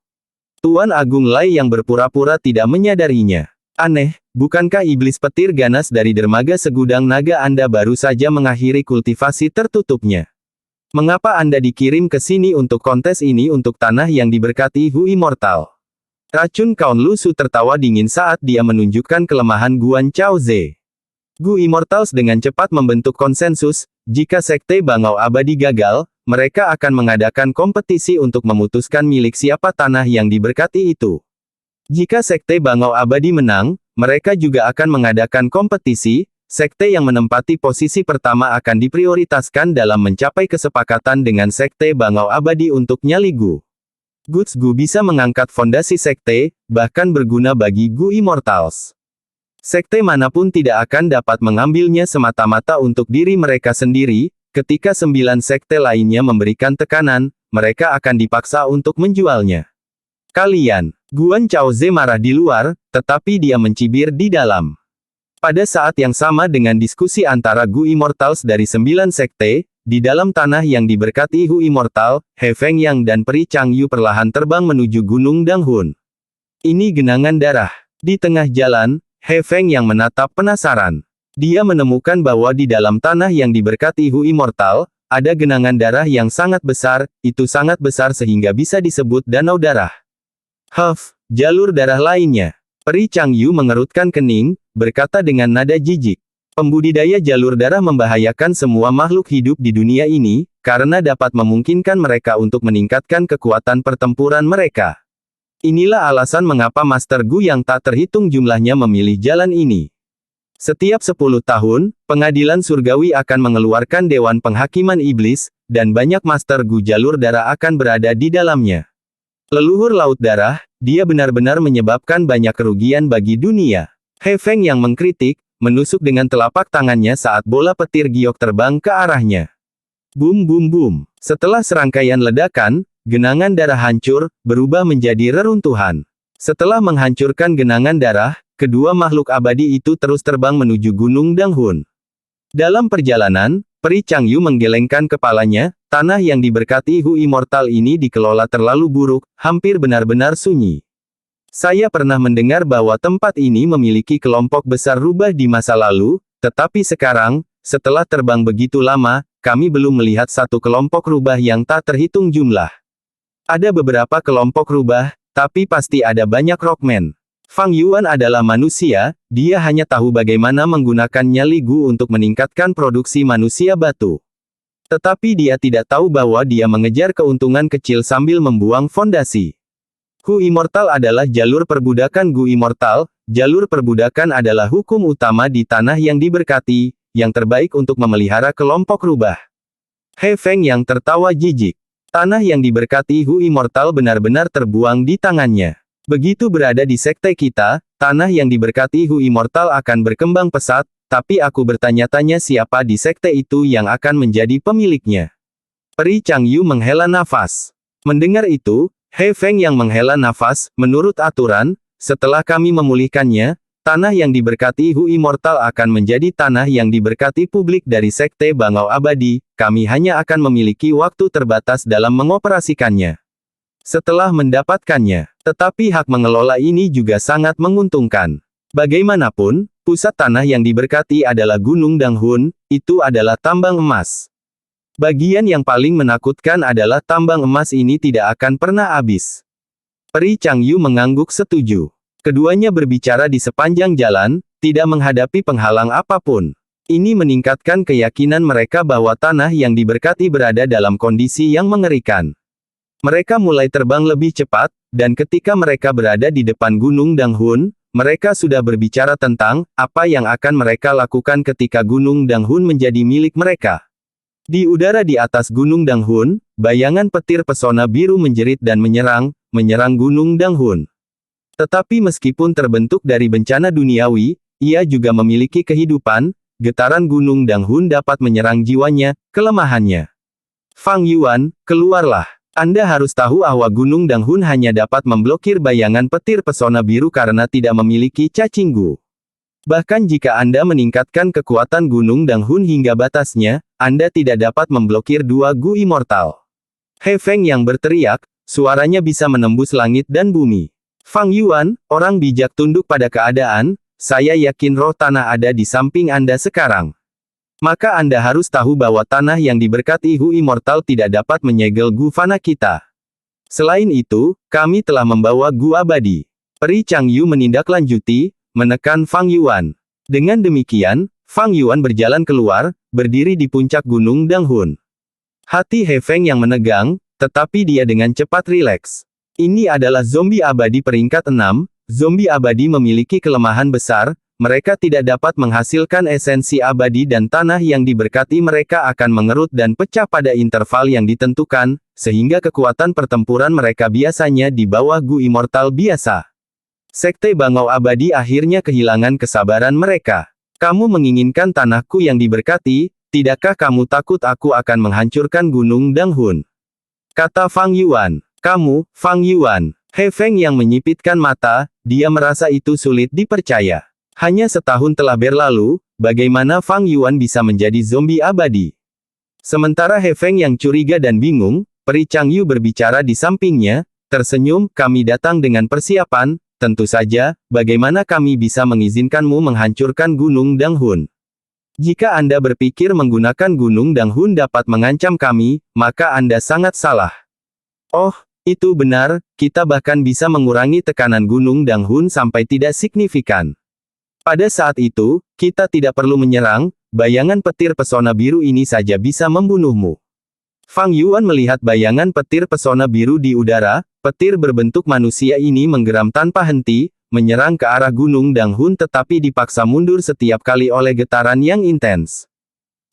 Tuan Agung Lai yang berpura-pura tidak menyadarinya. Aneh, bukankah iblis petir ganas dari dermaga segudang naga Anda baru saja mengakhiri kultivasi tertutupnya? Mengapa Anda dikirim ke sini untuk kontes ini untuk tanah yang diberkati Hu Immortal? Racun Kaun Lu Su tertawa dingin saat dia menunjukkan kelemahan Guan Chao Ze. Gu Immortals dengan cepat membentuk konsensus, jika Sekte Bangau Abadi gagal, mereka akan mengadakan kompetisi untuk memutuskan milik siapa tanah yang diberkati itu. Jika Sekte Bangau Abadi menang, mereka juga akan mengadakan kompetisi, sekte yang menempati posisi pertama akan diprioritaskan dalam mencapai kesepakatan dengan Sekte Bangau Abadi untuk nyali Gu. Guts Gu bisa mengangkat fondasi sekte, bahkan berguna bagi Gu Immortals. Sekte manapun tidak akan dapat mengambilnya semata-mata untuk diri mereka sendiri, ketika 9 sekte lainnya memberikan tekanan, mereka akan dipaksa untuk menjualnya. Kalian, Guan Chao Ze marah di luar, tetapi dia mencibir di dalam. Pada saat yang sama dengan diskusi antara Gu Immortals dari 9 sekte, di dalam tanah yang diberkati Hu Immortal, He Feng Yang dan Peri Changyu perlahan terbang menuju Gunung Danghun. Ini genangan darah. Di tengah jalan, He Feng yang menatap penasaran. Dia menemukan bahwa di dalam tanah yang diberkati Hu Immortal, ada genangan darah yang sangat besar, itu sangat besar sehingga bisa disebut danau darah. Jalur darah lainnya. Peri Changyu mengerutkan kening, berkata dengan nada jijik. Pembudidaya jalur darah membahayakan semua makhluk hidup di dunia ini, karena dapat memungkinkan mereka untuk meningkatkan kekuatan pertempuran mereka. Inilah alasan mengapa Master Gu yang tak terhitung jumlahnya memilih jalan ini. Setiap 10 tahun, pengadilan surgawi akan mengeluarkan Dewan Penghakiman Iblis, dan banyak Master Gu jalur darah akan berada di dalamnya. Leluhur Laut Darah, dia benar-benar menyebabkan banyak kerugian bagi dunia. He Feng yang mengkritik, menusuk dengan telapak tangannya saat bola petir giok terbang ke arahnya. Bum bum bum. Setelah serangkaian ledakan, genangan darah hancur, berubah menjadi reruntuhan. Setelah menghancurkan genangan darah, kedua makhluk abadi itu terus terbang menuju Gunung Danghun. Dalam perjalanan, Peri Changyu menggelengkan kepalanya, tanah yang diberkati Hu Immortal ini dikelola terlalu buruk, hampir benar-benar sunyi. Saya pernah mendengar bahwa tempat ini memiliki kelompok besar rubah di masa lalu, tetapi sekarang, setelah terbang begitu lama, kami belum melihat satu kelompok rubah yang tak terhitung jumlah. Ada beberapa kelompok rubah, tapi pasti ada banyak Rockman. Fang Yuan adalah manusia, dia hanya tahu bagaimana menggunakan nyali Gu untuk meningkatkan produksi manusia batu. Tetapi dia tidak tahu bahwa dia mengejar keuntungan kecil sambil membuang fondasi. Hu Immortal adalah jalur perbudakan Gu Immortal, jalur perbudakan adalah hukum utama di tanah yang diberkati, yang terbaik untuk memelihara kelompok rubah. He Feng yang tertawa jijik. Tanah yang diberkati Hu Immortal benar-benar terbuang di tangannya. Begitu berada di sekte kita, tanah yang diberkati Hu Immortal akan berkembang pesat, tapi aku bertanya-tanya siapa di sekte itu yang akan menjadi pemiliknya. Peri Changyu menghela nafas. Mendengar itu, He Feng yang menghela nafas, menurut aturan, setelah kami memulihkannya, tanah yang diberkati Hu Immortal akan menjadi tanah yang diberkati publik dari sekte Bangau Abadi, kami hanya akan memiliki waktu terbatas dalam mengoperasikannya. Setelah mendapatkannya, tetapi hak mengelola ini juga sangat menguntungkan. Bagaimanapun, pusat tanah yang diberkati adalah Gunung Danghun, itu adalah tambang emas. Bagian yang paling menakutkan adalah tambang emas ini tidak akan pernah habis. Peri Changyu mengangguk setuju. Keduanya berbicara di sepanjang jalan, tidak menghadapi penghalang apapun. Ini meningkatkan keyakinan mereka bahwa tanah yang diberkati berada dalam kondisi yang mengerikan. Mereka mulai terbang lebih cepat, dan ketika mereka berada di depan Gunung Danghun, mereka sudah berbicara tentang apa yang akan mereka lakukan ketika Gunung Danghun menjadi milik mereka. Di udara di atas Gunung Danghun, bayangan petir pesona biru menjerit dan menyerang Gunung Danghun. Tetapi meskipun terbentuk dari bencana duniawi, ia juga memiliki kehidupan, getaran Gunung Danghun dapat menyerang jiwanya, kelemahannya. Fang Yuan, keluarlah. Anda harus tahu bahwa Gunung Danghun hanya dapat memblokir bayangan petir pesona biru karena tidak memiliki cacing Gu. Bahkan jika Anda meningkatkan kekuatan Gunung Danghun hingga batasnya, Anda tidak dapat memblokir dua Gu Immortal. He Feng yang berteriak, suaranya bisa menembus langit dan bumi. Fang Yuan, orang bijak tunduk pada keadaan, saya yakin roh tanah ada di samping Anda sekarang. Maka Anda harus tahu bahwa tanah yang diberkati Hu Immortal tidak dapat menyegel Gu Fana kita. Selain itu, kami telah membawa Gu Abadi. Peri Changyu menindaklanjuti, menekan Fang Yuan. Dengan demikian, Fang Yuan berjalan keluar, berdiri di puncak Gunung Danghun. Hati He Feng yang menegang, tetapi dia dengan cepat rileks. Ini adalah zombie abadi peringkat 6, zombie abadi memiliki kelemahan besar, mereka tidak dapat menghasilkan esensi abadi dan tanah yang diberkati mereka akan mengerut dan pecah pada interval yang ditentukan, sehingga kekuatan pertempuran mereka biasanya di bawah Gu Immortal biasa. Sekte Bangau Abadi akhirnya kehilangan kesabaran mereka. Kamu menginginkan tanahku yang diberkati, tidakkah kamu takut aku akan menghancurkan Gunung Danghun? Kata Fang Yuan. Kamu, Fang Yuan. He Feng yang menyipitkan mata, dia merasa itu sulit dipercaya. Hanya setahun telah berlalu, bagaimana Fang Yuan bisa menjadi zombie abadi? Sementara He Feng yang curiga dan bingung, Peri Changyu berbicara di sampingnya, tersenyum, kami datang dengan persiapan, tentu saja, bagaimana kami bisa mengizinkanmu menghancurkan Gunung Danghun? Jika Anda berpikir menggunakan Gunung Danghun dapat mengancam kami, maka Anda sangat salah. Oh, itu benar, kita bahkan bisa mengurangi tekanan Gunung Danghun sampai tidak signifikan. Pada saat itu, kita tidak perlu menyerang, bayangan petir pesona biru ini saja bisa membunuhmu. Fang Yuan melihat bayangan petir pesona biru di udara, petir berbentuk manusia ini menggeram tanpa henti, menyerang ke arah Gunung Danghun tetapi dipaksa mundur setiap kali oleh getaran yang intens.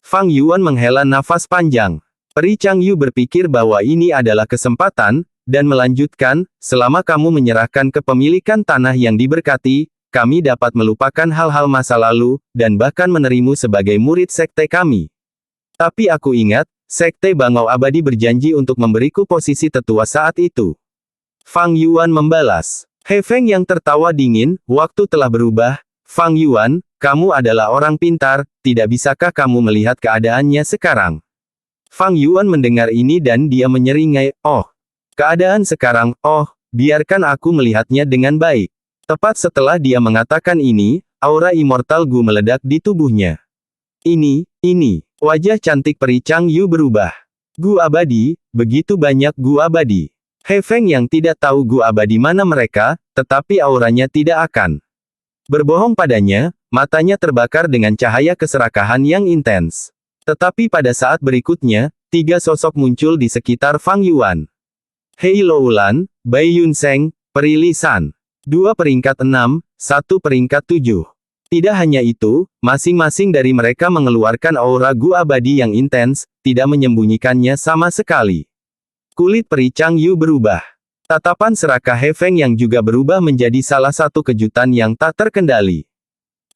Fang Yuan menghela nafas panjang. Peri Changyu berpikir bahwa ini adalah kesempatan, dan melanjutkan, selama kamu menyerahkan kepemilikan tanah yang diberkati, kami dapat melupakan hal-hal masa lalu, dan bahkan menerimamu sebagai murid sekte kami. Tapi aku ingat, sekte Bangau Abadi berjanji untuk memberiku posisi tetua saat itu. Fang Yuan membalas. He Feng yang tertawa dingin, waktu telah berubah, Fang Yuan, kamu adalah orang pintar, tidak bisakah kamu melihat keadaannya sekarang? Fang Yuan mendengar ini dan dia menyeringai, oh, keadaan sekarang, oh, biarkan aku melihatnya dengan baik. Tepat setelah dia mengatakan ini, aura immortal Gu meledak di tubuhnya. Ini, wajah cantik Peri Changyu berubah. Gu abadi, begitu banyak Gu abadi. He Feng yang tidak tahu Gu abadi mana mereka, tetapi auranya tidak akan berbohong padanya, matanya terbakar dengan cahaya keserakahan yang intens. Tetapi pada saat berikutnya, tiga sosok muncul di sekitar Fang Yuan. Hei Loulan, Bai Yunseng, Peri Li San. 2 peringkat 6, 1 peringkat 7. Tidak hanya itu, masing-masing dari mereka mengeluarkan aura Gu abadi yang intens, tidak menyembunyikannya sama sekali. Kulit Peri Changyu berubah. Tatapan serakah He Feng yang juga berubah menjadi salah satu kejutan yang tak terkendali.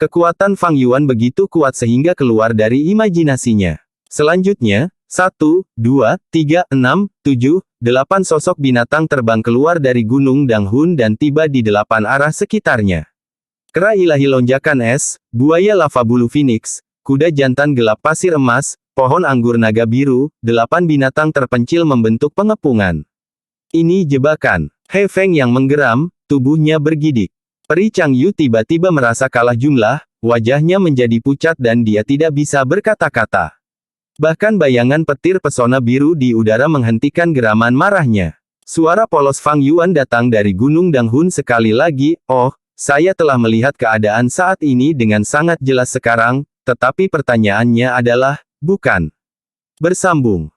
Kekuatan Fang Yuan begitu kuat sehingga keluar dari imajinasinya. Selanjutnya, 1, 2, 3, 6, 7, 8 sosok binatang terbang keluar dari Gunung Danghun dan tiba di 8 arah sekitarnya. Kera ilahi lonjakan es, buaya lava bulu phoenix, kuda jantan gelap pasir emas, pohon anggur naga biru, 8 binatang terpencil membentuk pengepungan. Ini jebakan. He Feng yang menggeram, tubuhnya bergidik. Peri Changyu tiba-tiba merasa kalah jumlah, wajahnya menjadi pucat dan dia tidak bisa berkata-kata. Bahkan bayangan petir pesona biru di udara menghentikan geraman marahnya. Suara polos Fang Yuan datang dari Gunung Danghun sekali lagi, oh, saya telah melihat keadaan saat ini dengan sangat jelas sekarang, tetapi pertanyaannya adalah, bukan? Bersambung.